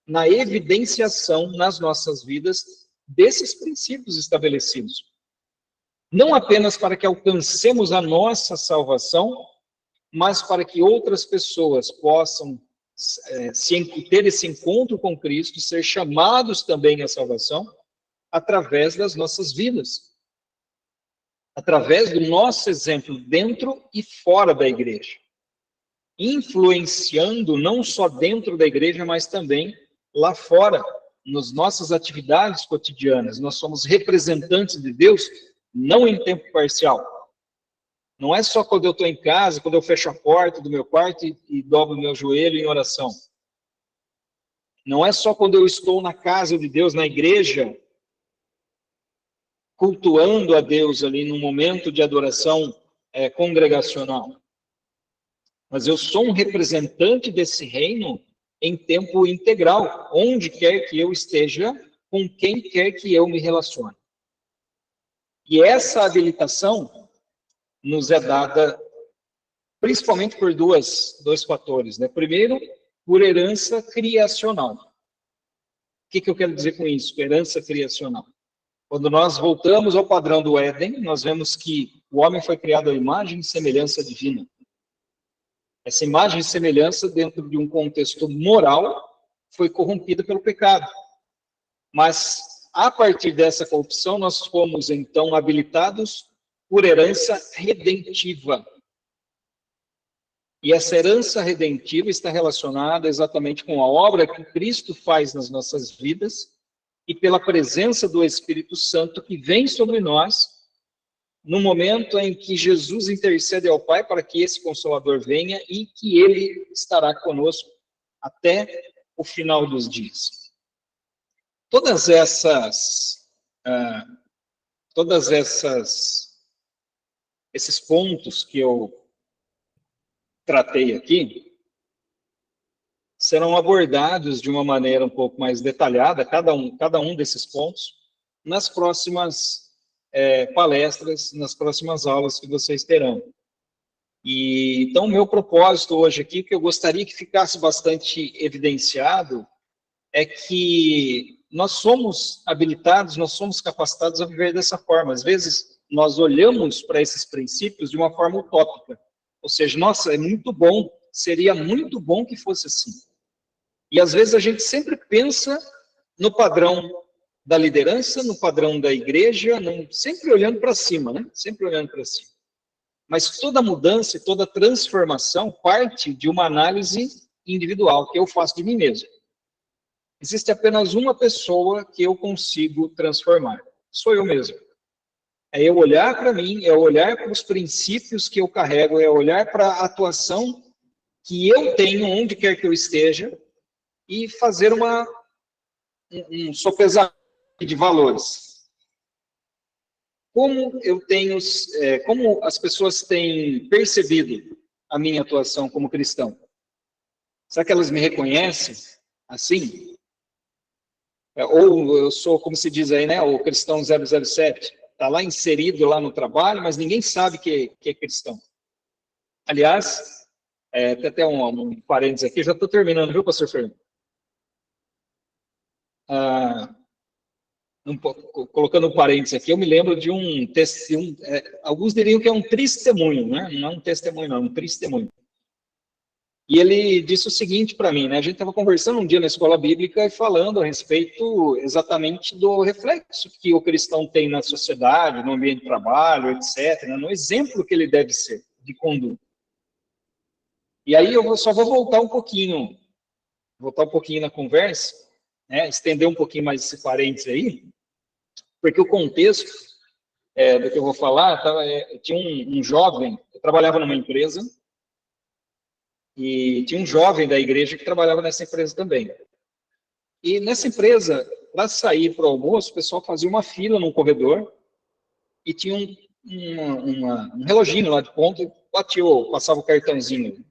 na evidenciação nas nossas vidas desses princípios estabelecidos. Não apenas para que alcancemos a nossa salvação, mas para que outras pessoas possam ter esse encontro com Cristo, ser chamados também à salvação, através das nossas vidas. Através do nosso exemplo dentro e fora da igreja. Influenciando não só dentro da igreja, mas também lá fora, nas nossas atividades cotidianas. Nós somos representantes de Deus, não em tempo parcial. Não é só quando eu estou em casa, quando eu fecho a porta do meu quarto e dobro o meu joelho em oração. Não é só quando eu estou na casa de Deus, na igreja, cultuando a Deus ali num momento de adoração congregacional. Mas eu sou um representante desse reino em tempo integral, onde quer que eu esteja, com quem quer que eu me relacione. E essa habilitação nos é dada principalmente por dois fatores, né? Primeiro, por herança criacional. O que eu quero dizer com isso? Herança criacional. Quando nós voltamos ao padrão do Éden, nós vemos que o homem foi criado à imagem e semelhança divina. Essa imagem e semelhança, dentro de um contexto moral, foi corrompida pelo pecado. Mas, a partir dessa corrupção, nós fomos, então, habilitados por herança redentiva. E essa herança redentiva está relacionada exatamente com a obra que Cristo faz nas nossas vidas, e pela presença do Espírito Santo que vem sobre nós, no momento em que Jesus intercede ao Pai para que esse Consolador venha e que Ele estará conosco até o final dos dias. Todos esses pontos que eu tratei aqui serão abordados de uma maneira um pouco mais detalhada, cada um desses pontos, nas próximas palestras, nas próximas aulas que vocês terão. E então, o meu propósito hoje aqui, que eu gostaria que ficasse bastante evidenciado, é que nós somos habilitados, nós somos capacitados a viver dessa forma. Às vezes, nós olhamos para esses princípios de uma forma utópica. Ou seja, nossa, é muito bom, seria muito bom que fosse assim. E às vezes a gente sempre pensa no padrão da liderança, no padrão da igreja, sempre olhando para cima, né? Sempre olhando para cima. Mas toda mudança e toda transformação parte de uma análise individual que eu faço de mim mesmo. Existe apenas uma pessoa que eu consigo transformar. Sou eu mesmo. É eu olhar para mim, é olhar para os princípios que eu carrego, é olhar para a atuação que eu tenho onde quer que eu esteja e fazer um sopesamento de valores. Como como as pessoas têm percebido a minha atuação como cristão? Será que elas me reconhecem assim? Ou eu sou, como se diz aí, né, o cristão 007, está lá inserido lá no trabalho, mas ninguém sabe que é cristão. Aliás, tem até um parênteses aqui, já estou terminando, viu, pastor Fernando? Colocando um parênteses aqui, eu me lembro de alguns diriam que é um testemunho, né? Não é um testemunho, não, é um testemunho. E ele disse o seguinte para mim, né? A gente estava conversando um dia na escola bíblica e falando a respeito exatamente do reflexo que o cristão tem na sociedade, no ambiente de trabalho, etc., né? No exemplo que ele deve ser de conduta. E aí eu só vou voltar um pouquinho na conversa, né? Estender um pouquinho mais esse parênteses aí, porque o contexto do que eu vou falar, tinha um jovem, eu trabalhava numa empresa, e tinha um jovem da igreja que trabalhava nessa empresa também. E nessa empresa, para sair para o almoço, o pessoal fazia uma fila num corredor, e tinha um reloginho lá de ponta, e passava o cartãozinho.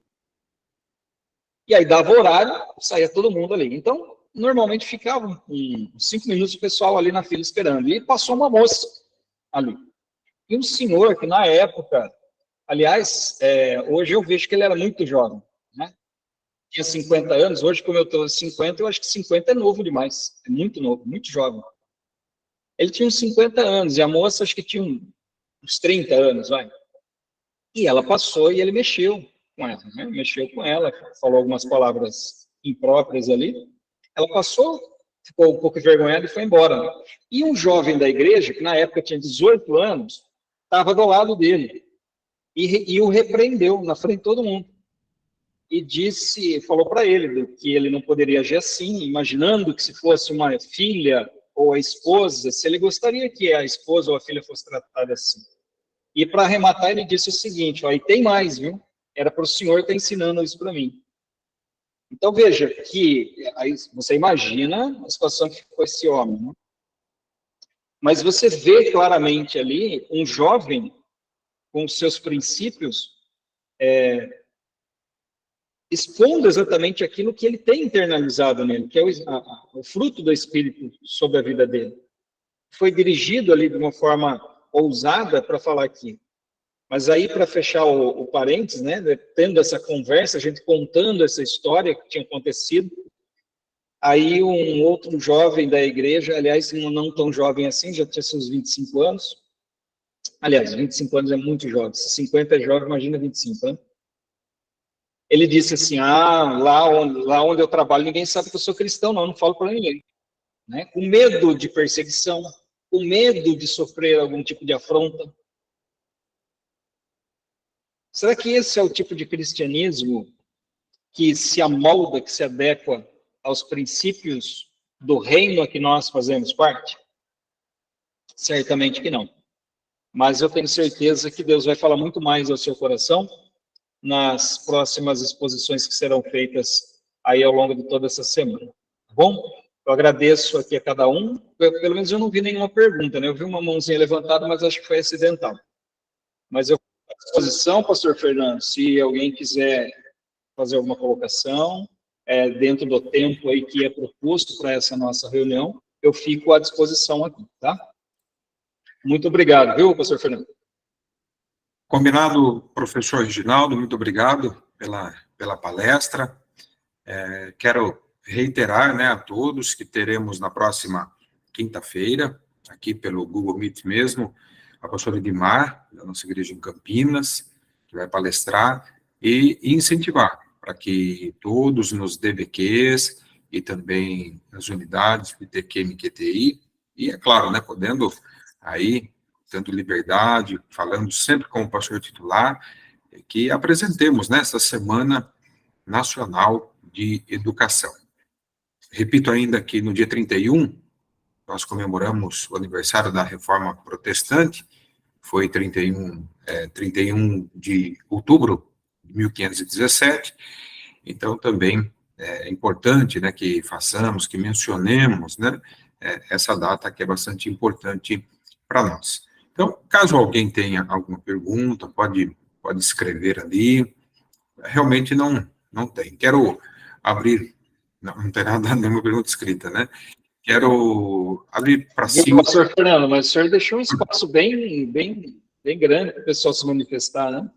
E aí dava horário, saía todo mundo ali. Então, normalmente ficava uns 5 minutos o pessoal ali na fila esperando. E passou uma moça ali. E um senhor que na época, aliás, hoje eu vejo que ele era muito jovem, né? Tinha 50 anos, hoje como eu estou 50, eu acho que 50 é novo demais. É muito novo, muito jovem. Ele tinha uns 50 anos e a moça acho que tinha uns 30 anos, vai. E ela passou e ele mexeu com ela, né? Mexeu com ela, falou algumas palavras impróprias ali. Ela passou, ficou um pouco envergonhada e foi embora. E um jovem da igreja, que na época tinha 18 anos, estava do lado dele e o repreendeu na frente de todo mundo. E falou para ele que ele não poderia agir assim, imaginando que se fosse uma filha ou a esposa, se ele gostaria que a esposa ou a filha fosse tratada assim. E para arrematar, ele disse o seguinte, e tem mais, viu? Era para o senhor estar ensinando isso para mim. Então, veja que aí você imagina a situação que ficou esse homem, né? Mas você vê claramente ali um jovem com os seus princípios expondo exatamente aquilo que ele tem internalizado nele, que é o fruto do Espírito sobre a vida dele. Foi dirigido ali de uma forma ousada para falar aqui. Mas aí, para fechar o parênteses, né, tendo essa conversa, a gente contando essa história que tinha acontecido, aí um outro jovem da igreja, aliás, não tão jovem assim, já tinha seus 25 anos, aliás, 25 anos é muito jovem, se 50 é jovem, imagina 25, né? Ele disse assim, lá onde eu trabalho, ninguém sabe que eu sou cristão, não falo para ninguém. Né? Com medo de perseguição, com medo de sofrer algum tipo de afronta. Será que esse é o tipo de cristianismo que se amolda, que se adequa aos princípios do reino a que nós fazemos parte? Certamente que não. Mas eu tenho certeza que Deus vai falar muito mais ao seu coração nas próximas exposições que serão feitas aí ao longo de toda essa semana. Tá bom? Eu agradeço aqui a cada um. Pelo menos eu não vi nenhuma pergunta, né? Eu vi uma mãozinha levantada, mas acho que foi acidental. Mas eu estou à disposição, pastor Fernando, se alguém quiser fazer alguma colocação, dentro do tempo aí que é proposto para essa nossa reunião, eu fico à disposição aqui, tá? Muito obrigado, viu, pastor Fernando? Combinado, professor Reginaldo, muito obrigado pela palestra. Quero reiterar, né, a todos que teremos na próxima quinta-feira, aqui pelo Google Meet mesmo, a pastora Edmar, da nossa igreja em Campinas, que vai palestrar, e incentivar para que todos nos DBQs e também nas unidades de TQ e MQTI, e é claro, né, podendo aí, tendo liberdade, falando sempre com o pastor titular, que apresentemos nessa Semana Nacional de Educação. Repito ainda que no dia 31, nós comemoramos o aniversário da Reforma Protestante, foi 31 de outubro de 1517, então também é importante, né, que façamos, que mencionemos, né, essa data que é bastante importante para nós. Então, caso alguém tenha alguma pergunta, pode escrever ali. Realmente não tem. Quero abrir, não tem nada, nenhuma pergunta escrita, né? Quero abrir para cima. Pastor Fernando, mas o senhor deixou um espaço bem grande para o pessoal se manifestar, né?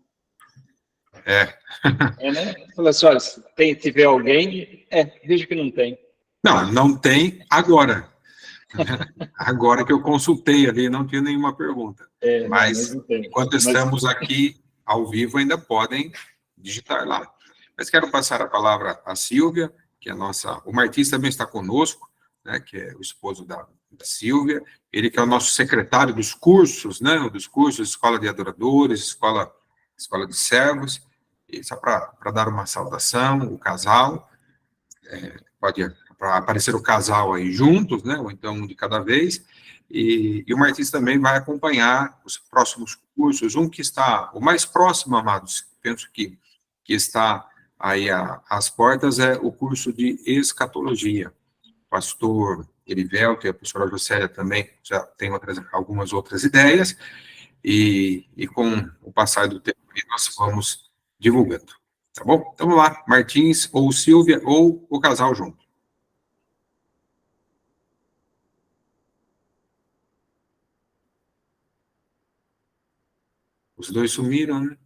Né? Falei assim, olha, se tiver alguém, veja que não tem. Não tem agora. Agora que eu consultei ali, não tinha nenhuma pergunta. Mas enquanto estamos aqui ao vivo, ainda podem digitar lá. Mas quero passar a palavra à Silvia, que é o Martins também está conosco, né, que é o esposo da Silvia, ele que é o nosso secretário dos cursos, né, dos cursos, Escola de Adoradores, Escola de Servos, e só para dar uma saudação, o casal, pode aparecer o casal aí juntos, né, ou então um de cada vez, e o Martins também vai acompanhar os próximos cursos, um que está, o mais próximo, amados, penso que está aí às portas, é o curso de escatologia. O pastor Erivelto e a professora Jocélia também já têm algumas outras ideias, e com o passar do tempo nós vamos divulgando, tá bom? Então, vamos lá, Martins, ou Silvia, ou o casal junto. Os dois sumiram, né?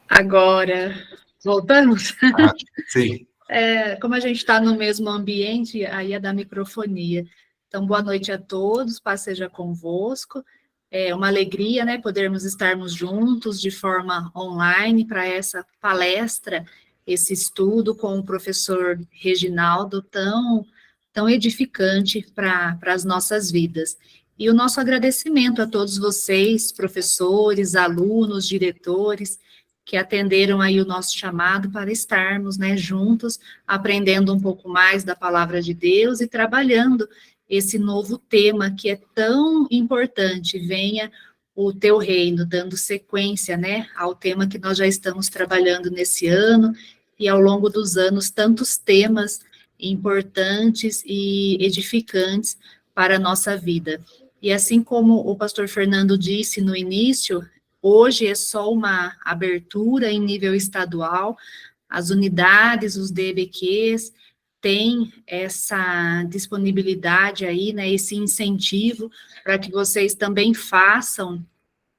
Agora, voltamos? Sim. Como a gente está no mesmo ambiente, aí é da microfonia. Então, boa noite a todos, paz seja convosco. É uma alegria, né, podermos estarmos juntos de forma online para essa palestra, esse estudo com o professor Reginaldo, tão edificante para as nossas vidas. E o nosso agradecimento a todos vocês, professores, alunos, diretores, que atenderam aí o nosso chamado para estarmos, né, juntos, aprendendo um pouco mais da palavra de Deus e trabalhando esse novo tema que é tão importante, venha o teu reino, dando sequência, né, ao tema que nós já estamos trabalhando nesse ano e ao longo dos anos, tantos temas importantes e edificantes para a nossa vida. E assim como o pastor Fernando disse no início, hoje é só uma abertura em nível estadual, as unidades, os DBQs, têm essa disponibilidade aí, né, esse incentivo para que vocês também façam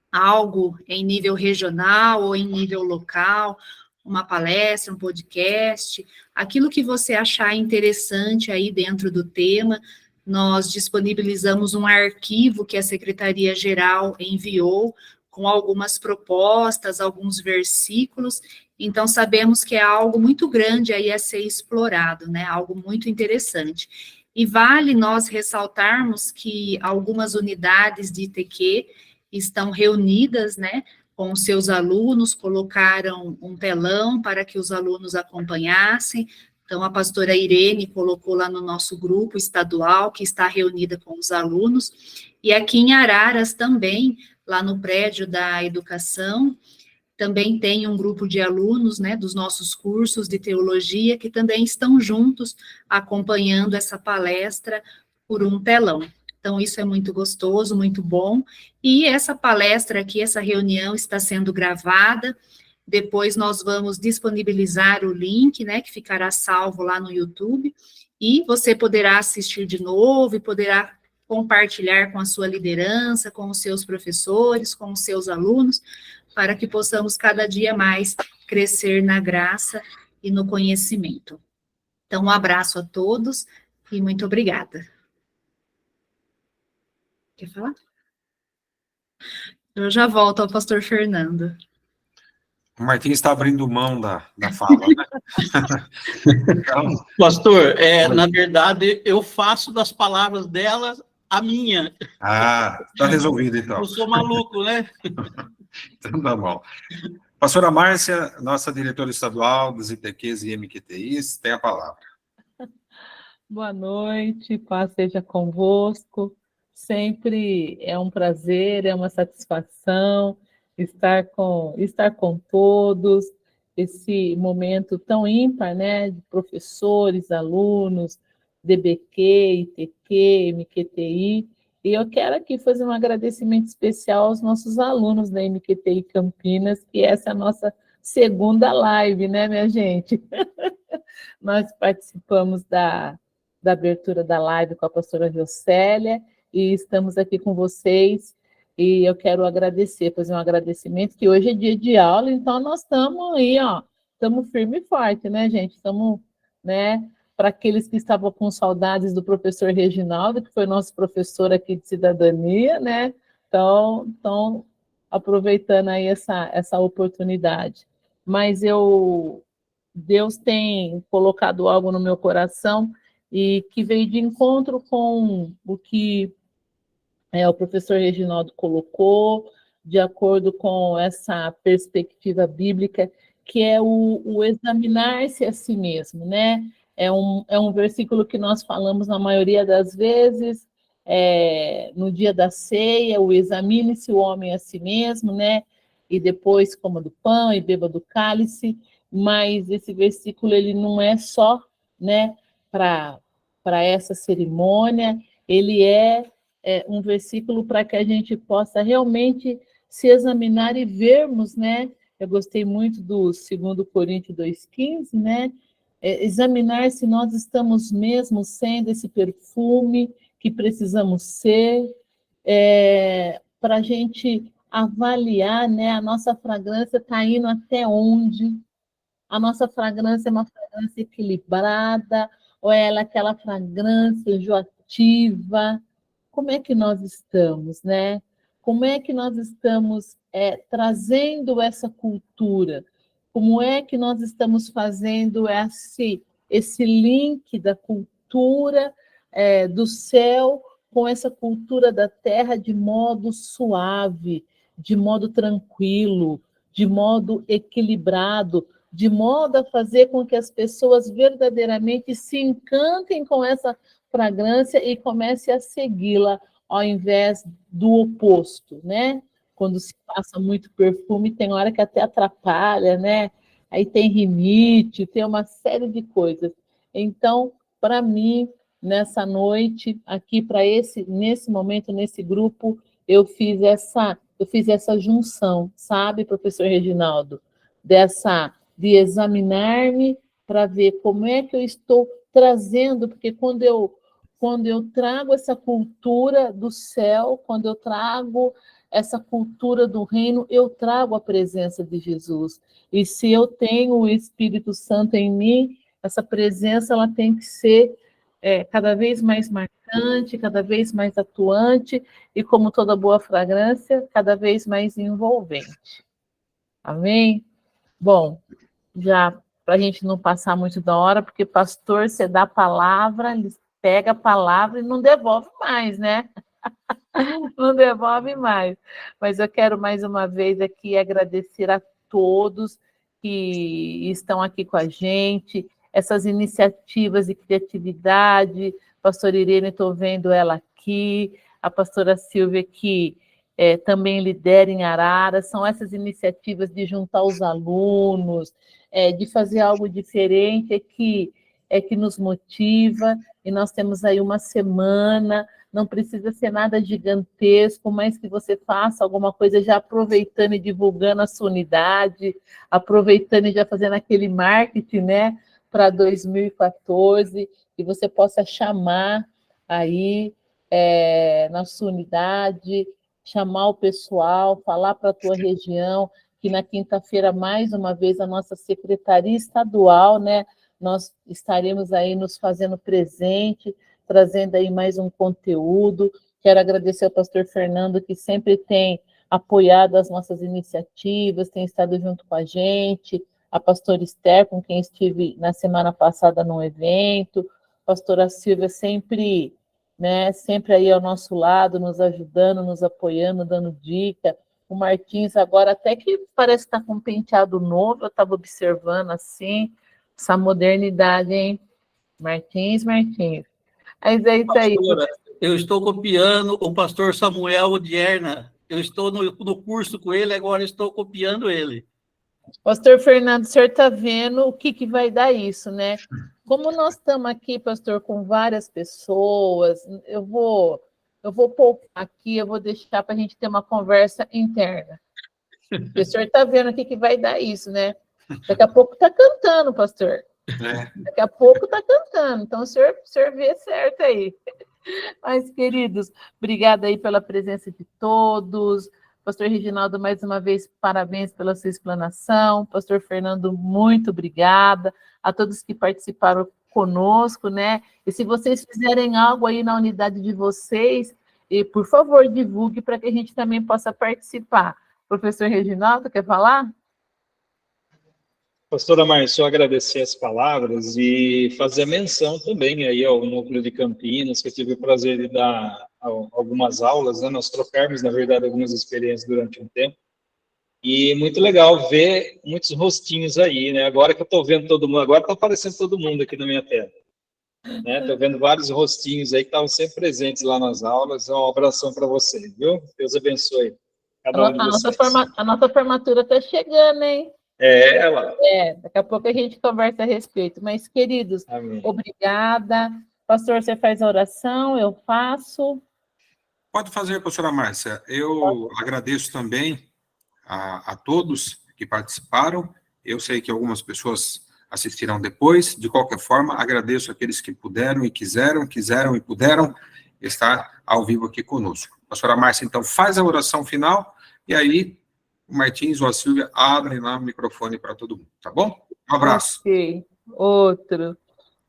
algo em nível regional ou em nível local, uma palestra, um podcast, aquilo que você achar interessante aí dentro do tema. Nós disponibilizamos um arquivo que a Secretaria-Geral enviou com algumas propostas, alguns versículos, então sabemos que é algo muito grande aí a ser explorado, né, algo muito interessante. E vale nós ressaltarmos que algumas unidades de ITQ estão reunidas, né, com os seus alunos, colocaram um telão para que os alunos acompanhassem. Então, a pastora Irene colocou lá no nosso grupo estadual, que está reunida com os alunos, e aqui em Araras também, lá no prédio da educação, também tem um grupo de alunos, né, dos nossos cursos de teologia, que também estão juntos, acompanhando essa palestra por um telão. Então, isso é muito gostoso, muito bom, e essa palestra aqui, essa reunião está sendo gravada, depois nós vamos disponibilizar o link, né, que ficará salvo lá no YouTube, e você poderá assistir de novo e poderá compartilhar com a sua liderança, com os seus professores, com os seus alunos, para que possamos cada dia mais crescer na graça e no conhecimento. Então, um abraço a todos e muito obrigada. Quer falar? Eu já volto ao pastor Fernando. O Martins está abrindo mão da fala, né? Então, pastor, na verdade, eu faço das palavras dela a minha. está resolvido, então. Eu sou maluco, né? Então, tá bom. Pastora Márcia, nossa diretora estadual dos ITQs e MQTIs, tem a palavra. Boa noite, paz seja convosco. Sempre é um prazer, é uma satisfação estar com todos, esse momento tão ímpar, né, de professores, alunos, DBQ, ITQ, MQTI, e eu quero aqui fazer um agradecimento especial aos nossos alunos da MQTI Campinas, que essa é a nossa segunda live, né, minha gente? Nós participamos da abertura da live com a pastora Jocélia, e estamos aqui com vocês, e eu quero agradecer, fazer um agradecimento, que hoje é dia de aula, então nós estamos aí, estamos firme e forte, né, gente? Estamos, né, para aqueles que estavam com saudades do professor Reginaldo, que foi nosso professor aqui de cidadania, né? Então aproveitando aí essa oportunidade. Mas Deus tem colocado algo no meu coração e que veio de encontro com o que o professor Reginaldo colocou, de acordo com essa perspectiva bíblica, que é o examinar-se a si mesmo, né? É um versículo que nós falamos na maioria das vezes, no dia da ceia, o examine-se o homem a si mesmo, né? E depois coma do pão e beba do cálice, mas esse versículo ele não é só, né, para essa cerimônia, ele é um versículo para que a gente possa realmente se examinar e vermos, né? Eu gostei muito do 2 Coríntios 2,15, né? Examinar se nós estamos mesmo sendo esse perfume que precisamos ser, para a gente avaliar, né? A nossa fragrância está indo até onde? A nossa fragrância é uma fragrância equilibrada, ou ela é aquela fragrância enjoativa? Como é que nós estamos, né? Como é que nós estamos trazendo essa cultura? Como é que nós estamos fazendo esse link da cultura do céu com essa cultura da terra de modo suave, de modo tranquilo, de modo equilibrado, de modo a fazer com que as pessoas verdadeiramente se encantem com essa fragrância e comece a segui-la ao invés do oposto, né? Quando se passa muito perfume, tem hora que até atrapalha, né? Aí tem rinite, tem uma série de coisas. Então, para mim, nessa noite, aqui nesse momento, nesse grupo, eu fiz essa junção, sabe, professor Reginaldo? De examinar-me para ver como é que eu estou trazendo, porque quando eu trago essa cultura do céu, quando eu trago essa cultura do reino, eu trago a presença de Jesus. E se eu tenho o Espírito Santo em mim, essa presença ela tem que ser cada vez mais marcante, cada vez mais atuante, e como toda boa fragrância, cada vez mais envolvente. Amém? Bom, já para a gente não passar muito da hora, porque pastor, você dá a palavra, ele pega a palavra e não devolve mais, né? Não devolve mais. Mas eu quero mais uma vez aqui agradecer a todos que estão aqui com a gente, essas iniciativas de criatividade. Pastora Irene, estou vendo ela aqui, a pastora Silvia, que também lidera em Arara, são essas iniciativas de juntar os alunos, de fazer algo diferente, que nos motiva, e nós temos aí uma semana, não precisa ser nada gigantesco, mas que você faça alguma coisa já aproveitando e divulgando a sua unidade, aproveitando e já fazendo aquele marketing, né, para 2014, e você possa chamar aí na sua unidade, chamar o pessoal, falar para a tua região, que na quinta-feira, mais uma vez, a nossa Secretaria Estadual, né, nós estaremos aí nos fazendo presente, trazendo aí mais um conteúdo. Quero agradecer ao pastor Fernando, que sempre tem apoiado as nossas iniciativas, tem estado junto com a gente, a pastora Esther, com quem estive na semana passada num evento, a pastora Silvia sempre, né, sempre aí ao nosso lado, nos ajudando, nos apoiando, dando dica. O Martins agora até que parece estar com um penteado novo, eu estava observando assim, essa modernidade, hein? Martins. Mas é isso aí. Pastora, eu estou copiando o pastor Samuel Odierna. Eu estou no curso com ele, agora estou copiando ele. Pastor Fernando, o senhor está vendo o que vai dar isso, né? Como nós estamos aqui, pastor, com várias pessoas, eu vou poupar aqui, eu vou deixar para a gente ter uma conversa interna. O senhor está vendo o que vai dar isso, né? Daqui a pouco está cantando, pastor. Daqui a pouco está cantando. Então, o senhor vê certo aí. Mas, queridos, obrigada aí pela presença de todos. Pastor Reginaldo, mais uma vez, parabéns pela sua explanação. Pastor Fernando, muito obrigada. A todos que participaram conosco, né? E se vocês fizerem algo aí na unidade de vocês, por favor, divulgue para que a gente também possa participar. Professor Reginaldo, quer falar? Pastora Márcia, agradecer as palavras e fazer a menção também aí ao Núcleo de Campinas, que eu tive o prazer de dar algumas aulas, né? Nós trocamos, na verdade, algumas experiências durante um tempo. E muito legal ver muitos rostinhos aí, né? Agora que eu estou vendo todo mundo, agora está aparecendo todo mundo aqui na minha tela. Estou vendo vários rostinhos aí que estavam sempre presentes lá nas aulas. Um abração para vocês, viu? Deus abençoe cada um de vocês. A nossa formatura está chegando, hein? Ela. Daqui a pouco a gente conversa a respeito. Mas, queridos, Amém. Obrigada. Pastor, você faz a oração, eu faço. Pode fazer, professora Márcia. Eu agradeço também a todos que participaram. Eu sei que algumas pessoas assistirão depois. De qualquer forma, agradeço aqueles que puderam e quiseram e puderam estar ao vivo aqui conosco. Professora Márcia, então, faz a oração final e aí o Martins ou a Silvia abrem lá o microfone para todo mundo, tá bom? Um abraço. Ok. Outro.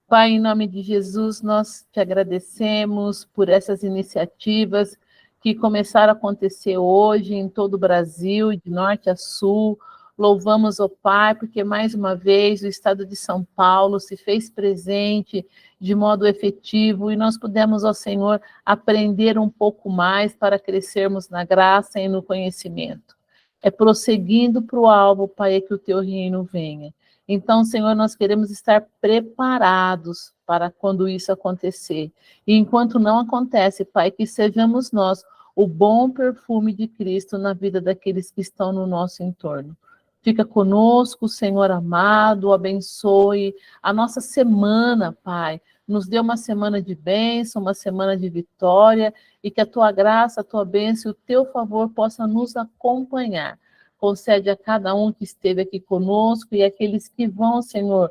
Pai, em nome de Jesus, nós te agradecemos por essas iniciativas que começaram a acontecer hoje em todo o Brasil, de norte a sul. Louvamos, ó Pai, porque mais uma vez o Estado de São Paulo se fez presente de modo efetivo e nós pudemos, ó Senhor, aprender um pouco mais para crescermos na graça e no conhecimento. É prosseguindo para o alvo, Pai, que o teu reino venha. Então, Senhor, nós queremos estar preparados para quando isso acontecer. E enquanto não acontece, Pai, que sejamos nós o bom perfume de Cristo na vida daqueles que estão no nosso entorno. Fica conosco, Senhor amado, abençoe a nossa semana, Pai. Nos dê uma semana de bênção, uma semana de vitória, e que a tua graça, a tua bênção e o teu favor possa nos acompanhar. Concede a cada um que esteve aqui conosco e aqueles que vão, Senhor,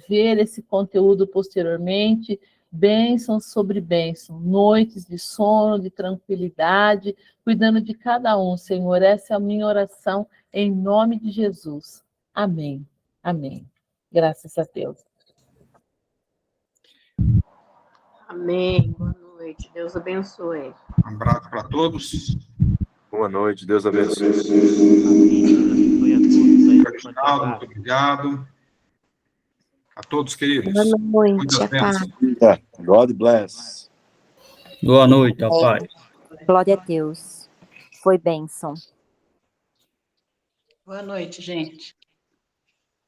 ver esse conteúdo posteriormente, bênçãos sobre bênção, noites de sono, de tranquilidade, cuidando de cada um, Senhor. Essa é a minha oração em nome de Jesus. Amém. Amém. Graças a Deus. Amém. Boa noite. Deus abençoe. Um abraço para todos. Boa noite, Deus abençoe. Muito obrigado. A todos, queridos. Boa noite, a paz. God bless. Boa noite, a paz. Glória a Deus. Foi bênção. Boa noite, gente.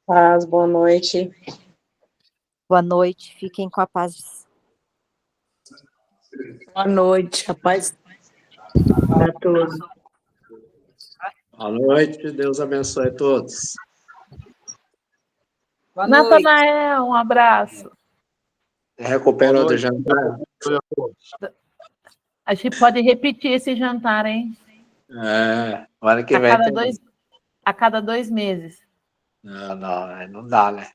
Paz, boa noite. Boa noite, fiquem com a paz. Boa noite, a paz para todos. Boa noite, Deus abençoe a todos. Boa noite. Natanael, um abraço. Recupera o jantar. A gente pode repetir esse jantar, hein? Ano que vem. A cada 2 meses. Não dá, né?